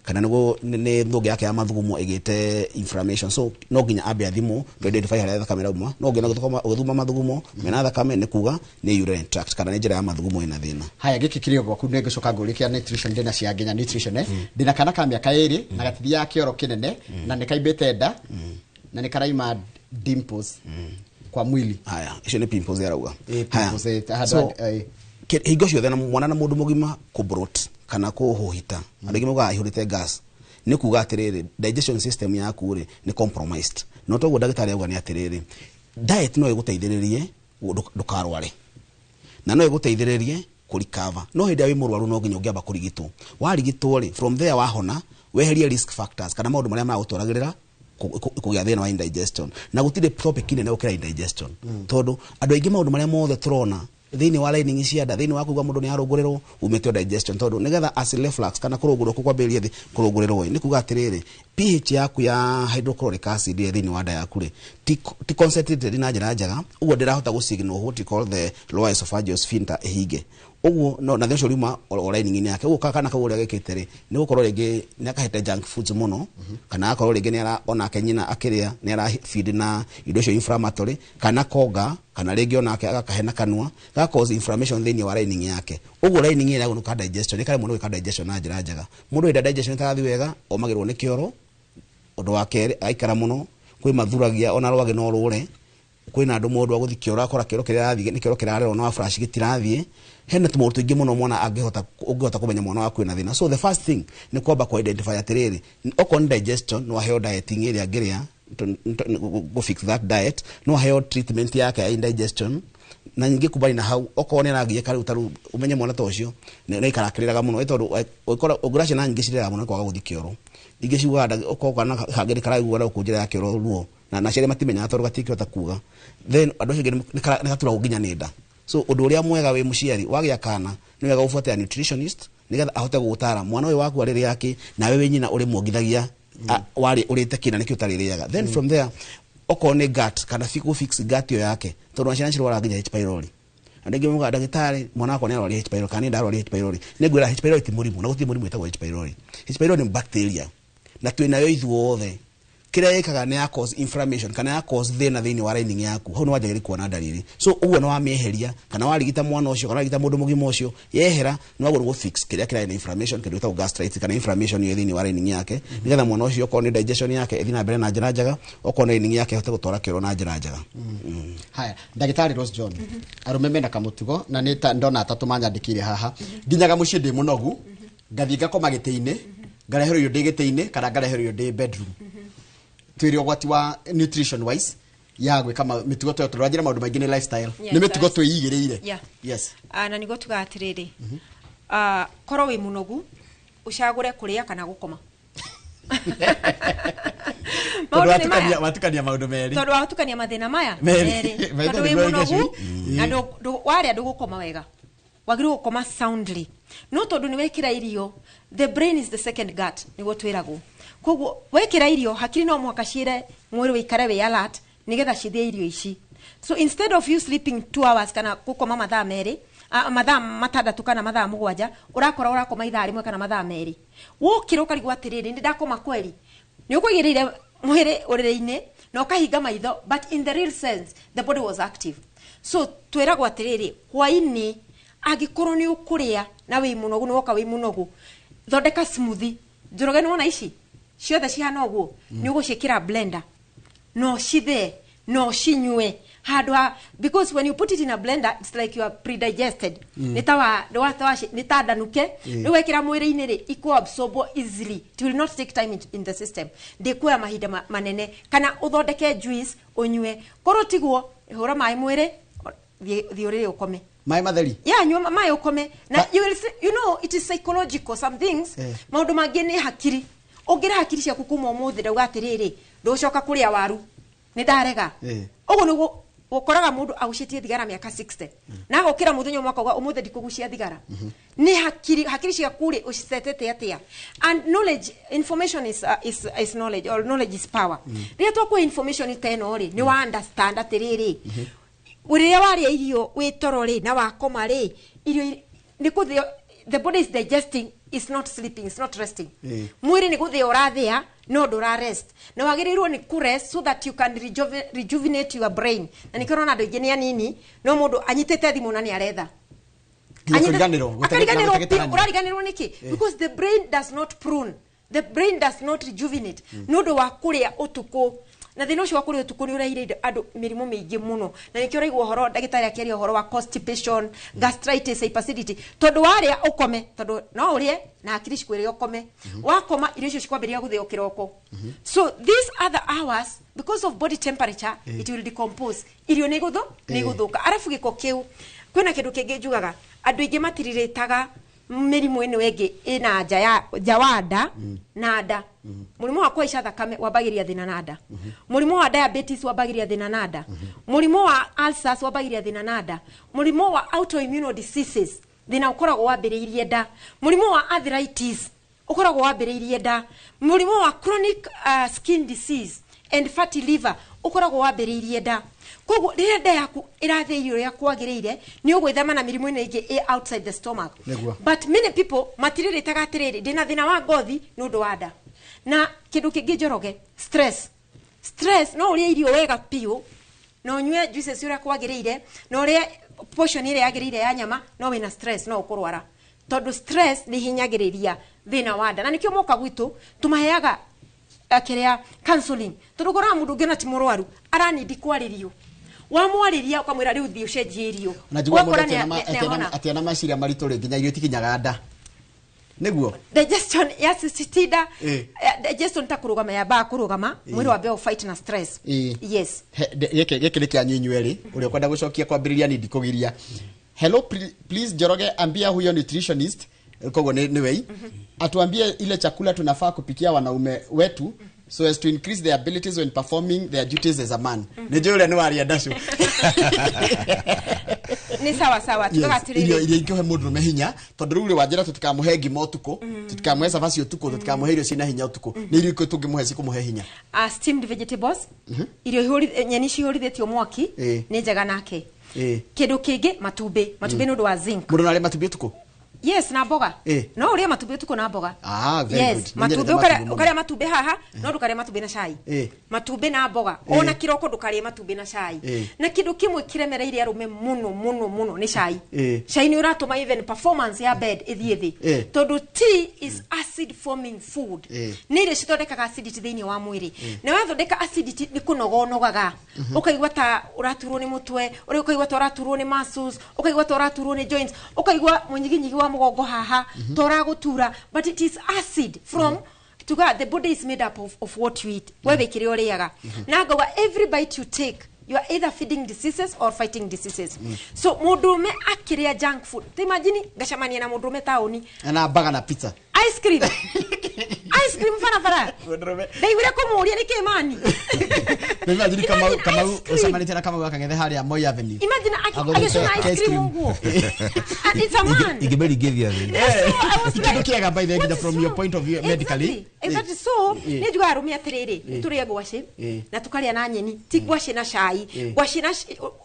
kana ni thugi yake ya mathugumo igite inflammation. So no ginya abe athimu to identify haria thakame irauma. No ginya guthuma mathugumo mena thakame ni kuga ni urinary tract kana ni njira ya mathugumo ina thina. Haya giki kirio gwaku ne gicoka ngurikia nutrition ndina cia nginya nutrition ndina kana ka miaka 2 na gatithia ya kioro kinene na nikaimbite nda na nikaraima dimples kwa mwili. Haya icio ni pimples yarauga. Haya so higo ciothe na mwana na mundu mugima kubrot kana kuhuhita andigi muga ihurite gas ni kuga atiriri digestion system yaku ri ni compromised. No to ndagitari auga ni atiriri diet no iguteithiririe ndukarware na no iguteithiririe kurikava. No hindi wi murwaru no nginya ungiamba kurigitwo. Warigitwo ri from there wahona weherie risk factors kana maundu maria magutwaragirira kugia thina wa indigestion na gutire topic ine na ukira indigestion tondu andu aingi maundu maria mothe turona thini wa lining cia nda thini wa kuga mundu ni arunguriro umetio digestion tondu nigetha acid reflux kana kurungurwo kukwambiria thi kurunguriro ni kuga atiriri pH yaku ya hydrochloric acid thini wa nda yaku ri ti concentrated na njira njaga ugo ndirahota gusignal what you call the lower esophageal sphincter ehige ugo no na thesho rima lining ni yake ugo kana kaguria gekite ri ni gukorwo ringi ni akahete junk foods muno kana akorwo ringi ni ara ona kenyina akiria ni ara feed na indo cio inflammatory kana koga kana ringi ona agakahena kanwa ga cause inflammation thini wa lining yake ugo lining ni yagu no digestion ni kale mundu ka digestion na njira njaga mundu ida digestion tarathi wega omagirwo ni kioro undu wa keri aikara muno kwi mathuragia ona rwage no rure kwina andu mundu aguthikiora akora kioro kiria arathi ni kioro kiria arona wa flash gitirathie hena tumurutu ingi muno mwana angihota kumenya mwana waku ina thina. So the first thing ni kwamba ku identify atiriri okon digestion no heo dieting iria ngiria go fix that diet no heo treatment yake ya indigestion na nyingi kubali na hau okone ragie kari utaru umenye mwana tocio na ikarakiriraga muno itondu ukora ogurasha na nyingi cirira muno kwaga guthikiro ingi ciuga okona hageri karaigua na kunjira ya kiro ruo na cire matimenya atoru gatikihota kuga then andu acio ni gatura guginya nenda. So undu uria mwega wi muciari wagia kana ni wega ufuate nutritionist nigetha ahote gutara mwana uyu waku ariri yake na wewe nyina uri mwongithagia wari urite kina nikio taririaga then from there okone gut kana fix gut yo yake tondu acina cirwara nginya H pylori andege muga ndagitari mwana wako ni arwari H pylori kana ndarwari H pylori negwira H pylori ti murimu na guti murimu etagwo H pylori. H pylori ni bacteria na twinayo ithuothe kira ikaga ni ya cause inflammation kana ya cause thina thini wa lining yaku hau no wajagiri kuona dalili. So uwe no wameheria kana warigita mwana ucio kana warigita mundu mugima ucio yehera no waguru go fix kira ina inflammation kira utago gastritis kana inflammation yo thini wa lining yake nigetha mwana ucio ko ni digestion yake ethina mbere na njira njaga okona lining yake hote gutora kiro na njira njaga. Haya ndagitari Rose John arume mena kamutugo na ni ndona atatu manyandikire haha nginyaga mucie ndi munogu ngathinga koma gite-ini ngarehero yo ndi gite-ini kana ngarehero yo ndi bedroom twiri ogwati wa nutrition wise yagwe kama mitugo to turajira maundu maingi ni lifestyle ni mitugo twiyigireire. Yes na nigo tugatiriri koro wi munogu ucagure kuria kana gukoma watukania maundu meri tondu watukania mathina maya meri tondu wi munogu na wari andu gukoma wega wagiru gukoma soundly no tondu ni wekira irio the brain is the second gut nigo twiragwo koguo wekira irio hakiri no mwaka cire mwiri wikare we alert nigetha cithie irio ici. So instead of you sleeping 2 hours kana gukoma mathaa meri mathaa matandatu kana mathaa mugwanja urakora koma ithaa rimwe kana mathaa meri wokira ukarigwa atiriri ndi ndakoma kweli ni ukwigirire mwiri urire-ini na ukahinga maitho but in the real sense the body was active. So twiragwa atiriri hwaini agikorwo ni ukuria na wi munogu ni woka wi munogu thondeka smoothie Njoroge no na ici ciothe cihana uguo ni ugucikira blender no shithe no shinywe hadwa because when you put it in a blender it's like you are predigested nitawa nitadanuke niwekira mwiri-ini ri iko absorb easily, it will not take time in the system de kwa mahinda manene kana uthondeke juice unywe korotiguo hura mai mwiri thiorire ukome mai matheri nywa mai ukome na you will see, you know it is psychological some things maundu mangi ni hakiri ongira hakiri cia kukuma umuthi ndauga atiriri nducoka kuria waru ni ndarega ugu ni ukoraga mundu agucitie thigara miaka 60 na gukira muthenya mwaka uga umuthi ndikugucia thigara ni hakiri cia kuri ucitetete atia and knowledge information is knowledge or knowledge is power ria twakwa information teno ri ni wa understand atiriri uriria waria irio witoro ri na wakoma ri irio ni kuthio the body is digesting, is not sleeping, it's not resting mwiri ni kuthio urathia no ndura rest na wagirirwo ni ku rest so that you can rejuvenate your brain na nikirona andu ingine anini no mundu anyitete thimu na ni aretha urariganirwo niki because the brain does not prune, the brain does not rejuvenate no ndo wa kuria utuku na thina ucio wa kuria utuku ni uraire andu mirimo mingi muno na nikio raigwo horo ndagitari akiaria horo wa constipation, gastritis, hyperacidity tondu waria ukome tondu no urie na akiri cikwire ukome wakoma irio icio cikwambiria guthio kiroko so these other hours because of body temperature it will decompose irio ni guthuka arafu giko kiu kwina kindu kingi njugaga andu ingi matiriritaga mirimu ino wengi ina jawada nada murimu wa kuisha thakame wabagiria thina nada murimu wa diabetes wabagiria thina nada murimu wa ulcers wabagiria thina nada murimu wa autoimmune diseases thina ukoragwo wambiriirie nda murimu wa arthritis ukoragwo wambiriirie nda murimu wa chronic skin disease and fatty liver ukoragwo wambiriirie nda koguo rire nda yaku irathia irio ya kwagiriire ni ugwithema na mirimu ino ingi outside the stomach but many people matiriritaga atiriri ndina thina wa ngothi ni undu wa nda na kindu kingi Njoroge stress no uria irio wega piu no nywe juices uria kwagiriire no uria portion ile yagiriire ya nyama no wina stress no ukurwara tondu stress ni hinyagiriria thina wa nda na nikio moka gwitu tumaheaga akiria counseling tondu gora mundu ngena ti murwaru arani ndikwaririo wamwariria ukamwira riu thio cenjirio najua mundu atiana maciria maritu ri nginya irio tikinyaga nda niguo digestion yasisitida digestion takurugama ya ba kurugama mwiri wa beo fight na stress yes geke ni kia nyinyweri uri kwenda gucokia kwambiriria ni ndikugiria hello please Njoroge ambia huyo nutritionist kogo ni wei atuambie ile chakula tunafaa kupikia wanaume wetu so as to increase their abilities when performing their duties as a man nejo ule ni waria ndashu ni sawa tukatirire ile ingihe mundu mehinya tondu ruri wanjira tutikamuhe ngima utuku tutikamuhe savasi utuku tutikamuhe irio cina hinya utuku ni irio iko tungimuhe cikumuhe hinya steamed vegetables irio nyeni cihurithitio mwaki ni njega nake kindu kingi matumbi ni undu wa zinc mundu nari matumbi utuku yes na mboga no uria matumbi tuko na mboga very good matumbi ukaria matumbi haha no ndukaria matumbi na cai matumbi na mboga ona kiroko ndukaria matumbi na cai na kindu kimwe kiremereire arume muno ni cai cai ni uratuma even performance ya bed ithiethi tondu tea is acid forming food ni ire cithondekaga acidity thiini wa mwiri na wathondeka acidity ni kunogonogaga ukaigwa ta uraturwo ni mutwe ukaigwa ta uraturwo ni muscles ukaigwa ta uraturwo ni joints ukaigwa munyiginyigi wa mugongo haha tora gutura but it is acid from to God. The body is made up of what you eat wewe kirio riaga na ngoga every bite you take you are either feeding diseases or fighting diseases so mundume akiria junk food imagine gachamania na mundume taoni na baga na pizza ice cream fara ndaiwire kumuria ni kimani imagine kama usamanite na kama wakangethe haria Moi Avenue imagine akishona ice cream nguo it's a man igiberi give you kidokiaga by the way from your point of view medically Exactly. So ni juga rumia terere turia gwashi na tukaria na nyeni ti gwashi na cai gwashi na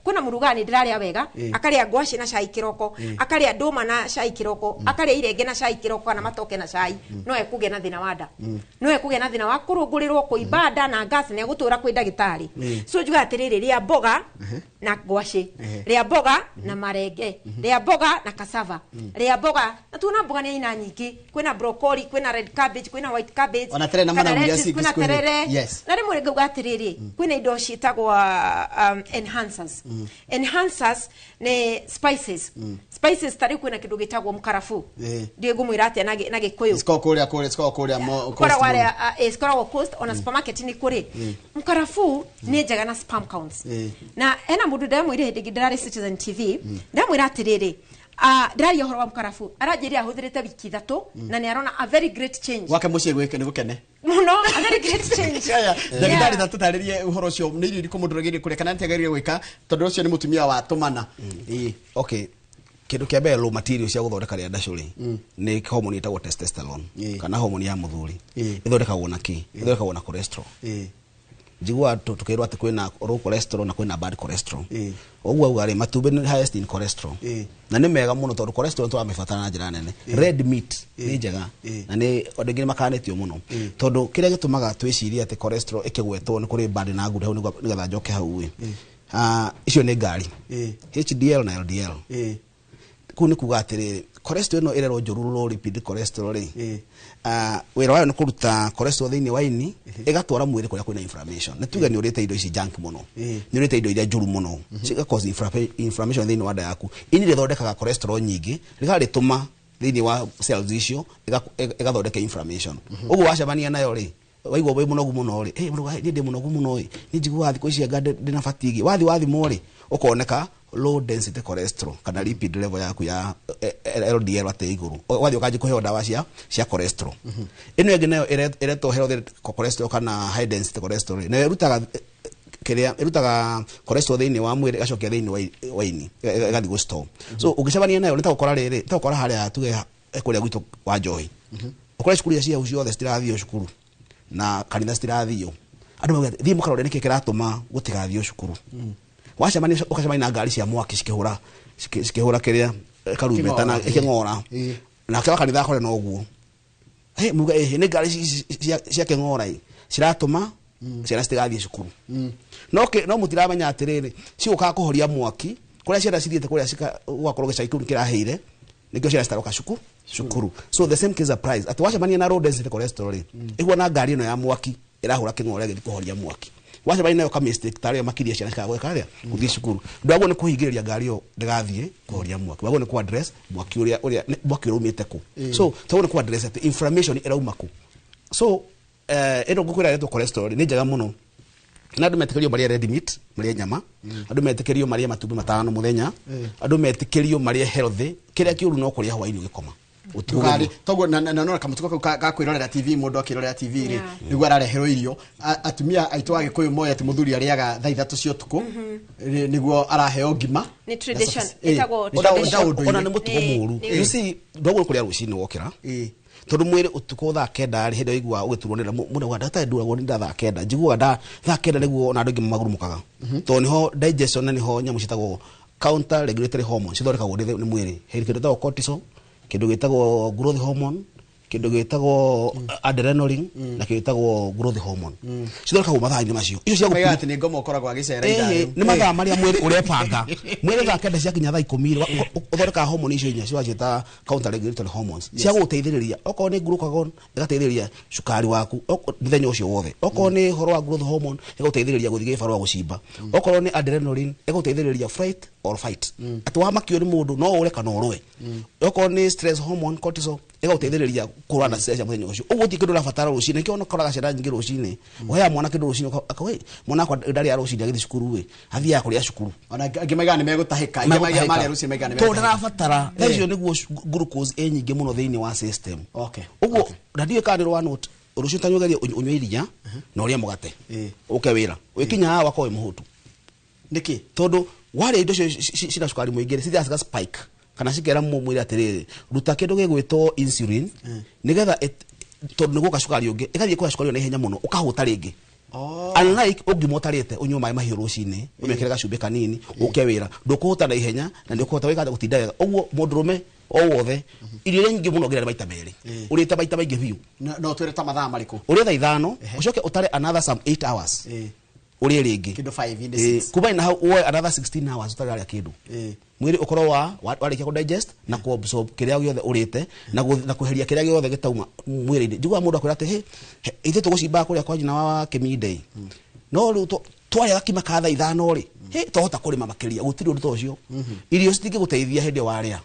kuna murugani ndiraria wega akaria gwashi na cai kiroko akaria ndoma na cai kiroko akaria irenge na cai kiroko na matoke na cai no ekuge na thina wada no ekuge na thina wa kurungurirwo kuibada na gas ne gutura kwi ndagitari so juga terere ria boga na gwashi ria boga na marenge ria boga na cassava ria boga na tuna boga ni ina nyingi kwina broccoli kwina red cabbage kwina white cabbage ona tere na mana mulia siku kwina terere yes na rimwe ngauga tiriri kwina indo citagwo enhancers enhancers ne spices spices tari kwina kindu gitagwo mkarafu ndio gumwira ati na gikuyu siko kuria mo kora wale iskora cost ona supermarket ni kuri mkarafu ni njega na spam counts na ena mundu ndamwire hindi ndirari Citizen TV ndamwira atiriri ndari horo wa mkarafu arajiria huthirite wiki 3 na ni arona a very great change wake mucie gwike ni gukene muno a very great change ndagitari tatutaririe uhoro cio ni iri ko mundu ragiri kure kana ntiagaririe gwika tondu ucio ni mutumia wa tumana okay kindu kia mbere raw material cia guthondeka ria ndacuri ni hormone itagwo testosterone kana hormone ya muthuri ithondekagwo na ki ithondekagwo na cholesterol jigwa tukirwa ati kwina low cholesterol na kwina bad cholesterol ogwa ugari matumbe ni highest in cholesterol na ni mega muno tondu cholesterol twa mifatana na njira nene red meat ni njega na ni odengine makanetio muno tondu kiria gitumaga twiciria ati cholesterol ikigwetwo ni kuri bad na good hau ni gatha njoke hau icio ni ngari HDL na LDL kuni kuga atiriri cholesterol no irero njuru low lipid cholesterol wira wayo ni kuruta cholesterol thiini wa ini igatwara mwiri kuria kwina inflammation na tuga ni urite indo ici junk muno ni urite indo iria njuru muno ciga cause inflammation thiini wa nda yaku ini rithondekaga cholesterol nyingi rigarituma thiini wa cells icio igathondeka inflammation ugu wacemania nayo ri waigwa wi munogu muno ri muruga ni ndi munogu muno ri ni njigua thiko ici ngade ndina fatigue wathi mori ukoneka low density cholesterol kana lipid level yaku ya LDL ate iguru wathi ukaje kuheo dawa cia cholesterol ino yengi nayo ireto healthy cholesterol kana high density cholesterol na irutaga cholesterol thiini wa mwiri gacokia thiini wa ini gathi go store so ugicabania nayo nitagukora riri nitagukora haria tuge kuria gwitu wa joy ukora cukuru cia ucio othe stirathio cukuru na kanitha stirathio andu mauga thii mukarore niki kiratuma gutigathio cukuru wacemania ukacemania na ngari cia mwaki cikihura kiria karumeta na ikingora na kwa kanitha kore no guo muga ni ngari cia kingora ciratuma ciana citigathie cukuru no mutiramenya atiriri ciuka kuhoria mwaki kuria ciana cithiete kuria gwakorwo gicaiku kiraheire nikio ciana citaroka cukuru so the same case applies atwacemania na low density cholesterol igwa na ngari no ya mwaki irahura kingora githi kuhoria mwaki wacemania nayo ka mistake tario makiria ciana cikagweka ria guthie cukuru ndagwo ni kuhingiriria ngari yo ndigathie kuhoria mwaki wagwo ni ku address mwaki uria mwaki urumite ku so tawo ni ku address at inflammation irauma ku so eno gukwira reto cholesterol ni njega muno na andu metikerio maria red meat maria nyama andu metikerio maria matumbi matano muthenya andu metikerio maria healthy kiria kiuru no kuria hwaini ugikoma utigari togo na nona kamutuko ka kwirorera TV mundu akirorera TV ri niguo ararehero irio atumia aitu agikuyu moya ati muthuri ariaga thaa 3 cia utuku niguo araheo ngima ni tradition itago tradition ona ni mutugo muru you see ndogo kuria rucini wokira tondu mwiri utuko thaa 9 ri hindi igwa ugiturwo mundu wa data ndura woni thaa 9 njigua thaa 9 niguo ona ndu maguru mukaga to niho digestion na niho nyamu citagwo counter regulatory hormones cithondekagwo ni mwiri he kindu ta cortisol kindu gitagwo growth hormone kindu gitagwo adrenaline na kindu gitagwo growth hormone cithondekagwo mathaa-ini macio icio cia gupima ati ni ngomo ukoragwo agicera ithano ni mathaa maria mwiri urepanga mwiri thaa 9 cia kinya thaa 10 uthondeka hormone icio inya cio ciita counter regulatory hormones cia guteithiriria okorwo ni glucagon igateithiriria cukari waku mithenya ucio wothe okorwo ni horo wa growth hormone igateithiriria guthie gibaru wa gucimba okorwo ni adrenaline igateithiriria flight or fight atwa makio ni mundu no ure kana urwe okorwo ni stress hormone cortisol igateithiriria kurana stress ya muthenya ucio uguo ti kindu rabatara rucini kio nokoraga ciana nyingi rucini oya mwana kindu rucini akawe mwana kwa ndari ya rucini agithi cukuru we athia kuria cukuru ona angimaiga ni megutahika angimaiga mari rucini maiga ni to ndarabatara icio niguo glucose nyingi muno thiini wa system okay uguo ndadio kaniro wa note rucini tanyugeria unywe iria na uria mugate uke wira wikinya hawa kwa muhutu niki tondu wale indo cina cukari muingire cithia ciga spike kana cikera mwiri atiriri ruta kindu gigwitwo insulin nigetha tondu niguo gacukari ungi ikathie kwa cukari na ihenya muno ukahuta ringi unlike ungimotarite unywa mai mahiu rucini umekere gacumbi kanini uke wira ndukuhuta na ihenya na ndikuhota wika gutinda wega uguo mundurume o wothe irio nyingi muno ngira maita meri urite maita maingi biu no twire ta mathaa mariku uri tha ithano ucoke utare another some 8 hours uri ringi kindu 5 in 6 kuba na uwe another 16 hours utare aria kindu mwiri ukoro warikia ku digest na ku absorb kiria giothe urite na kuheria kiria giothe gitauma mwiri njigwa mundu akwira ati ithe tugucimba kuria kwa jina wa Kimidei no ru twaya kima katha ithano ri tohota kurima makiria gutiri undu tocio irio citingi guteithia hindi waria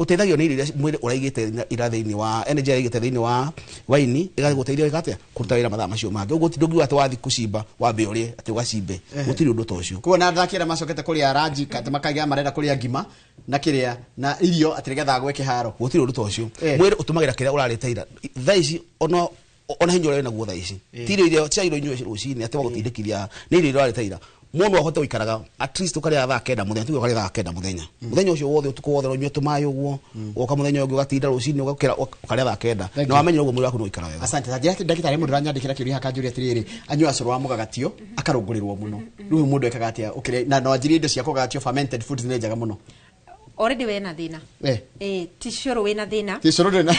uteithagio ni irio mwiri uraigite irathi-ini wa energy iraigite thiini wa waini igaguteithia igatia kuruta wira mathaa macio mangi uguo ndungi ati wathi kucimba wambe urie ati ugacimbe gutiri undu tocio kuona ndakira macokete kuria ranji kati makagia marenda kuria ngima na kiria na irio ati nigetha gweke haro gutiri undu tocio mwiri utumagira kiria urarite ira thaici ona hinya uri naguo thaici tiro irio cia irio nywe rucini ati wagutindikithia ni irio urarite ira mundu ahote wikaraga at least ukaria thaa kenda muthenya tuge ukaria thaa kenda muthenya ucio wothe utuko wothe unywe tumayo uguo uka muthenya ungi ugatinda rucini ugakira ukaria thaa kenda na wamenye uguo mwiri waku no ikara wega asante thaje ndagitari mundu ranyandikira kiuri hakanjuri atiriri anywa curu wa mugagatio akarungurirwo muno riu mundu ekaga atia ukire na no ajiri indo cia kugagatio fermented foods ni njega muno already we na thina tishoro we na thina tishoro na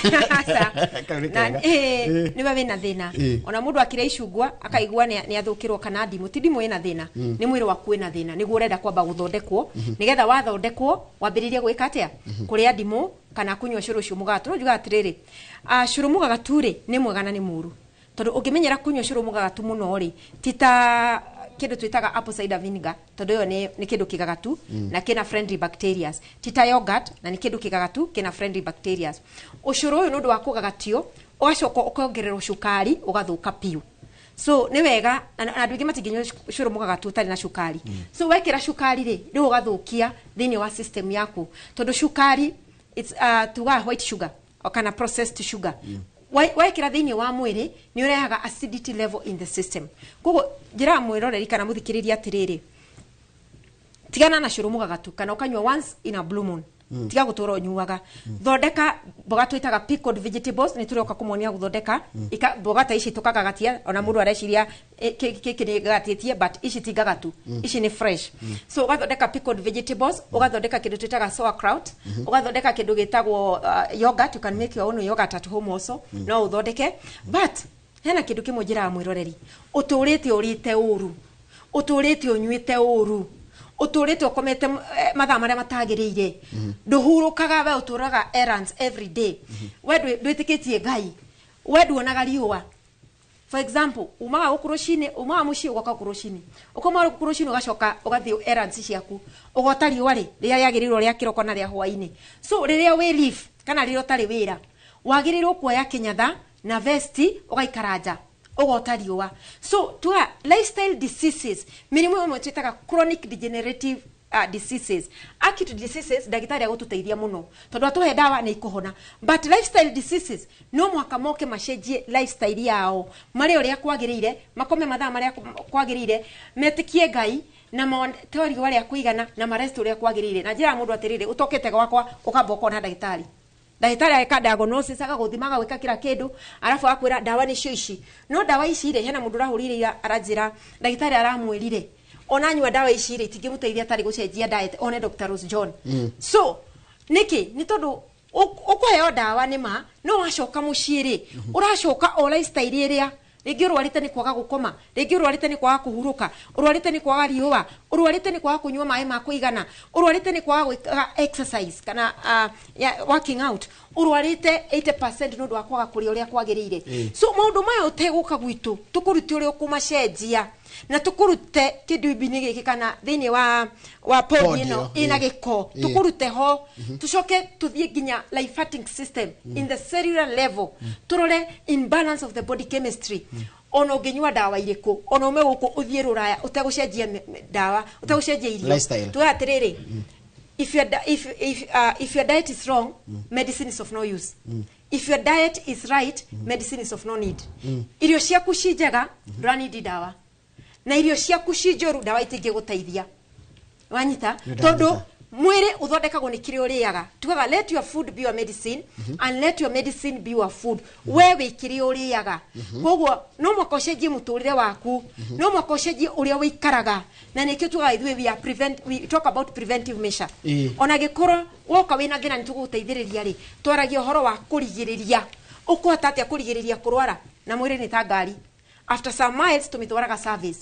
ni we na thina ona mundu akira icungwa akaigua ni athukirwo kana ndimu ti ndimu we na thina ni mwiri waku we na thina niguo urenda kwamba guthondekwo nigetha wathondekwo wambiririe gwika atia kuria ndimu kana kunywa curu cio mugatu no juga atiriri curu mugatu ri ni mwega na ni muru tondu ungimenyera kunywa curu mugatu muno ri tita kindu twitaga apple cider vinegar tondu yo ni kindu kigagatu na kina friendly bacteria tita yogurt na ni kindu kigagatu kina friendly bacteria ucuru uyu nundu wa kugagatio ugacoka ukongererwo cukari ugathuka piu so ni wega na andu ingi matinginywa curu mugagatu tari na cukari so wekira cukari ri ri ugathukia thini wa system yaku tondu cukari it's tuga white sugar or kana processed sugar waikira thini wa mwiri ni urehaga acidity level in the system kogo njira mwiroreri kana muthikiriria atiriri tigana na curu mugagatu kana ukanywa once in a blue moon tiga gutura unyuaga thondeka mboga twitaga pickled vegetables ni turoka kumuonia guthondeka mboga ta ici tukagagatia ona mundu areciria kiki ni gatitie but ici tigagatu ici ni fresh so ugathondeka pickled vegetables ugathondeka kindu twitaga sauerkraut ugathondeka kindu gitagwo yogurt you can make your own yogurt at home also no uthondeke but hena kindu kimwe njira mwiroreri uturite urite uru uturite unyuite uru uturite ukomete mathaa maria matagiriire nduhurukaga we uturaga errands every day we ndwitikitie ngai we nduonaga riua for example umaga gukurucini umaga muci ugoka kurucini ukoma kurucini ugacoka ugathi errands ciaku ugota riua ri ria yagirirwo ria kiroko na ria hwaini so riria we leave kana riria utari wira wagirirwo kuoya kinyatha na vesti ugaikaranja ugota riua so twa lifestyle diseases mirimu imwe twitaga chronic degenerative diseases acute diseases dagitari agututeithia muno tondu atuhe dawa ni ikuhona but lifestyle diseases no mwaka moke macenjie lifestyle yao mari uria kwagirire makome mathaa maria kwagirire metikie ngai na matori waria kuigana na marest uria kwagirire na njira mundu atirire utokete gwakwa ukamboko na dagitari aka diagnosis agaguthimaga gwika kira kindu arafu akwira dawa ni cio ici no dawa ici ire hena mundu rahurire aranjira dagitari aramwirire onanywa dawa ici ire itingimuteithia tari gucenjia diet one Dr. Rose John so niki ni tondu ukuheo dawa nima no wacoka muciiri uracoka o lifestyle iria ringi urwarite ni kwaga gukoma ringi urwarite ni kwaga kuhuruka urwarite ni kwaga riua urwarite ni kwaga kunywa mai ma kuigana urwarite ni kwaga gwika exercise kana working out urwarite 80% no ndwa kwaga kuria uria kwagirire so maundu mayo uteguka gwitu tukuruti uria kumacenjia na tukurute kidubini giki kana thini wa pod ino ina giko tukurute ho tucoke tuthie ginya lymphatic system in the cellular level turore imbalance of the body chemistry ono nginywa dawa iriku ono ume guku uthie ruraya utagucenjia dawa utagucenjia irio tu atiriri if your diet is wrong medicine is of no use if your diet is right medicine is of no need irio ciaku cinjega ndurani dawa na irio ciaku cinjoru dawa itingi guteithia wanyita tondu mwire uthondekagwo ni kire uriaga tugaga let your food be your medicine and let your medicine be your food wewe kire uriaga koguo no mwakocenjie muturire waku no mwakocenjie uria wikaraga na nikio tugaga ithuĩ we talk about preventive measure ona gikoro woka wina thina nituguteithiriria ri twaragia horo wa kurigiriria ukwata atia kurigiriria kurwara na mwire ni ta ngari after some miles tumitwaraga service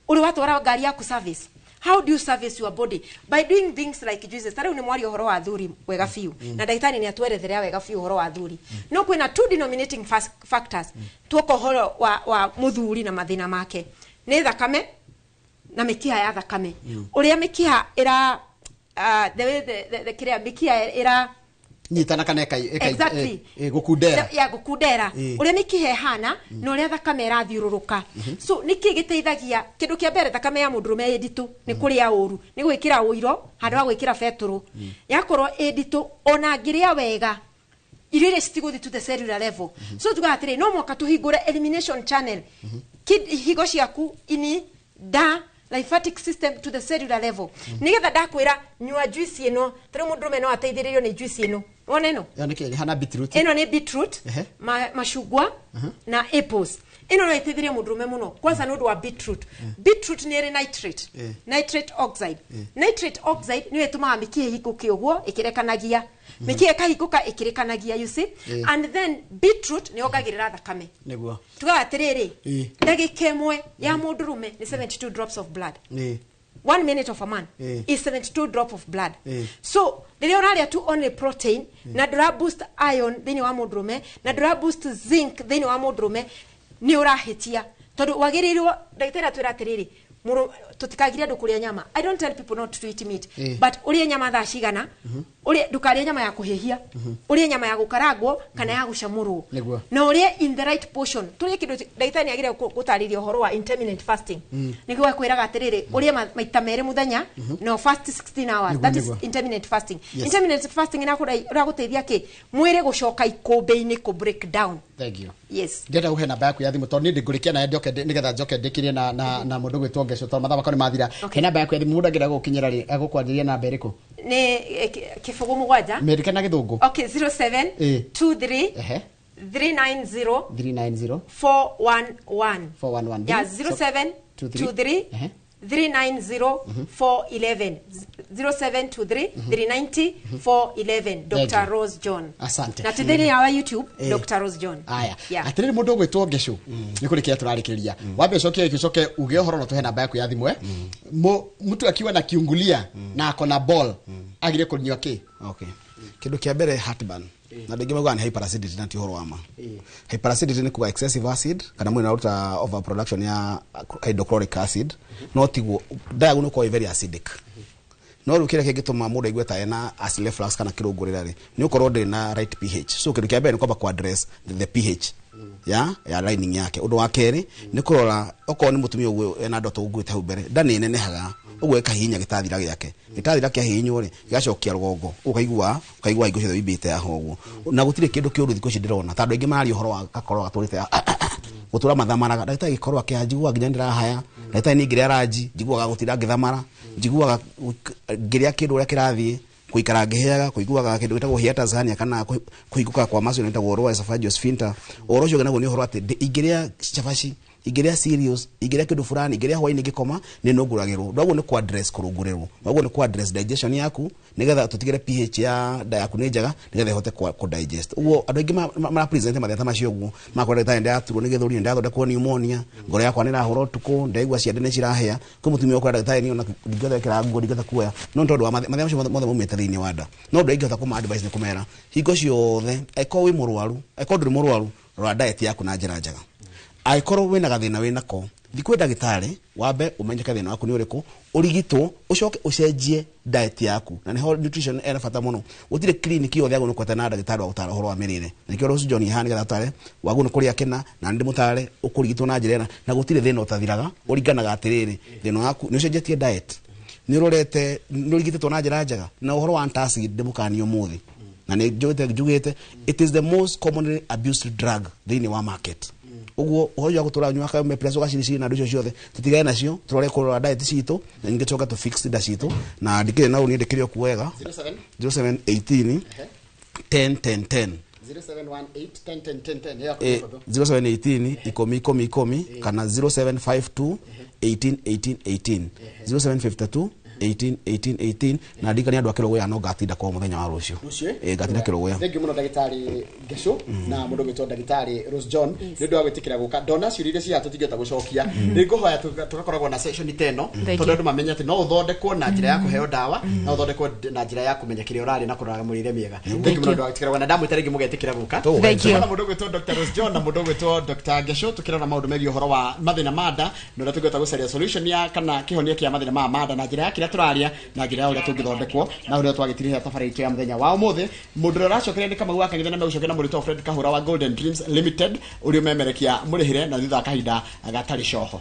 uri watwara ngari yaku service. How do you service your body? By doing things like Jesus. Tare ni mwari horo wa thuri wega fiu. Na daitani ni atweretherea wega fiu horo wa thuri. No kwina two denominating factors. Tuoko horo wa muthuri na mathina make. Ni thakame na mikiha ya thakame. Uria mikiha ira the kiria mikiha ira nyitana kana exactly. Gukundera ya gukundera uria mikihe hana no uria thakame irathiururuka so niki giteithagia kindu kia mbere thakame ya mundurume editu ni kuria uru ni gwikira uiro handu wa gwikira feturu yakorwo editu ona ngiria wega irio iria citiguthi to the cellular level so tugatire no mwaka tuhingure elimination channel higo ciaku ini da lymphatic system to the cellular level nigetha ndakwira nyua juice ino tare mundurume no ateithiririo ni juice ino wona ino yani kile hana beetroot ino ni beetroot mashugwa na apples ino no iteithirie mundurume muno kwanza nundu wa beetroot beetroot ni ri nitrate oxide nitrate oxide ni wetuma mikihe hikuke uguo ikirekanagia mikihe kahikuka ikirekanagia you see and then beetroot ni ogagirira thakame niguo tugatiriri ndagika imwe ya mundurume ni 72 drops of blood 1 minute of a man is 72 drop of blood so riria uraria tu only protein na dra boost iron thini wa mundurume na dra boost zinc thini wa mundurume ni urahitia tondu wagirirwo daktari atwira atiriri tutikagiria ndukuria nyama. I don't tell people not to eat meat but urie nyama thaa cigana urie ndukaria nyama ya kuhihia urie nyama ya gukaragwo kana ya gucamurwo na urie in the right portion turie kindu daktari agire gutariria horo wa intermittent fasting niguo kwiraga atiriri urie maita mere muthenya no fast 16 hours that is intermittent fasting intermittent fasting iraguteithia ki mwire gucoka ikumbe-ini ku break down. Thank you. Yes. Ndenda uhe namba yaku ya thimu tondu ni ngurikia na ndoke nigetha njoke ndikirie na mundu gwitwo ngeco tondu mathaa makoni mathira he namba yaku ya thimu mundu ngira gukinyira ri agukwandiria namba iriku ni kifugu mugwanja merika na githungu okay 07 23 390 411 yeah 07 23 390 411 0723 390 411 Dr. Rose John. Asante. Na tudeni our YouTube Dr. Rose John. Aya. Atiriri mundu gwitwo ngecu ni kurikia turarikiriria. Wambe coke uge horo no tuhe namba yaku ya thimu mtu akiwa na kiungulia na akona ball agire kunywa ki. Okay. Kindu kia mbere heartburn. Na ndingi magwa ni hyperacidity na ti horo wama. Hyperacidity ni kuwa excessive acid kana mwina uta overproduction ya hydrochloric acid no tiguo dagu no ko very acidic. No rukira kigituma mundu igweta ena acid reflux kana kirungurira ri ni ukorwo ndi na right pH. So kindu kia mbere ni kwamba ku address the pH ya lining yake. Undu wa keri ni kurora oko ni mutumia ugu ena ndoto ugwita hu mbere ndani nenehaga ugwe kahinya gitathira giake gitathira kia hinyo ri gacokia rugongo ukaigua ingo cio ibite ya hoguo na gutire kindu kiuru thiko ci ndirona tondu ingi mari uhoro wa gakorwo gaturite gutura mathamara ndagita gikorwo akianjigua nginya ndirahaya ndagita ni ngiria raji njiguaga gutira ngithamara njiguaga ngiria kindu uria kirathie kuikara ngiheaga kuiguaga kindu gitagwo hiatus hernia kana kuiguka kwa maso nitagwo lower esophageal sphincter orocio gana ni uhoro ati ingiria chafashi igeria serious igeria kindu fulani igeria hwaini gikoma ni noguragirwo ndogo ni ku address kurungurerwo ndogo ni ku address digestion yaku nigetha tutigire pH ya nda yaku ni njega nigetha ihote ku digest ugo andu ingi ma present matheta macio guo makore ta nda yaturo ni githuri nda thondekwo pneumonia ngoro yakwa ni rahoro tuko ndaigua ciande ni cirahea ku mutumia okwa ndagitari ni ona ngigatha kirango ngigatha kuoya no ntondu wa matheta macio mothe mumete thiini wa nda no ndu ingihota kuma advice ni kumera hingo ciothe aiko wi murwaru aiko nduri murwaru rora diet yaku na njira njega aikoro wina gathina wina ko thikwe ndagitari wambe umenye kathina waku ni uriku urigitwo ucoke ucenjie diet yaku na niho nutrition era fata muno utire clinic yo thiago nukwata na ndagitari wa utara horo wa mirire nikio Rose John ihani gatare wagu ni kuria kena na ndi mutare ukurigitwo na njira na gutire thina utathiraga uringanaga atiriri thina waku ni ucenjetie diet ni rorete nurigitwo na njira njega na uhoro wa antacid ndimukani umuthi na ni njugite it is the most commonly abused drug thini wa market uguo hoja gutura nywa ka mepresso gaciri na ndu ciothe tutigae nacio turore kurora diet citu na ninge coka to fix da citu na ndikire na unindikire kuwega 0718 10 10 10 0718 10 kana 0752 18 18 18 0752 18 na ndika ni andu akiro goya no gatinda kwa muthenya wa rucio gatinda kiro goya thank you muno ndagitari Gesho na mundu gwitwo ndagitari Rose John ni ndu agwitikira guka ndona ciurire cia tutigeta gucokia ni nguhoya tugakoragwo na session iteno tondu andu mamenya ati no uthondekwo na njira ya kuheo dawa na uthondekwo na njira ya kumenya kire urari na kuroraga mwirire miega thank you muno ndagitari na ndamu itarigi mugetikira guka thank you mundu gwitwo Dr. Rose John na mundu gwitwo Dr. Gesho tukirona maundu megi uhoro wa mathina mada no tugeta gucaria solution ya kana kihonia kia mathina ma mada na njira ya turaria na njira ya uria tungithondekwo na uria twagitirihe tabari itu ya muthenya wa umuthi mundu uracokeria ni kama gwaka ngithana na ucoke na murito Fred Kahura wa Golden Dreams Limited uri memerekia murihire na thutha kahinda agatari coho.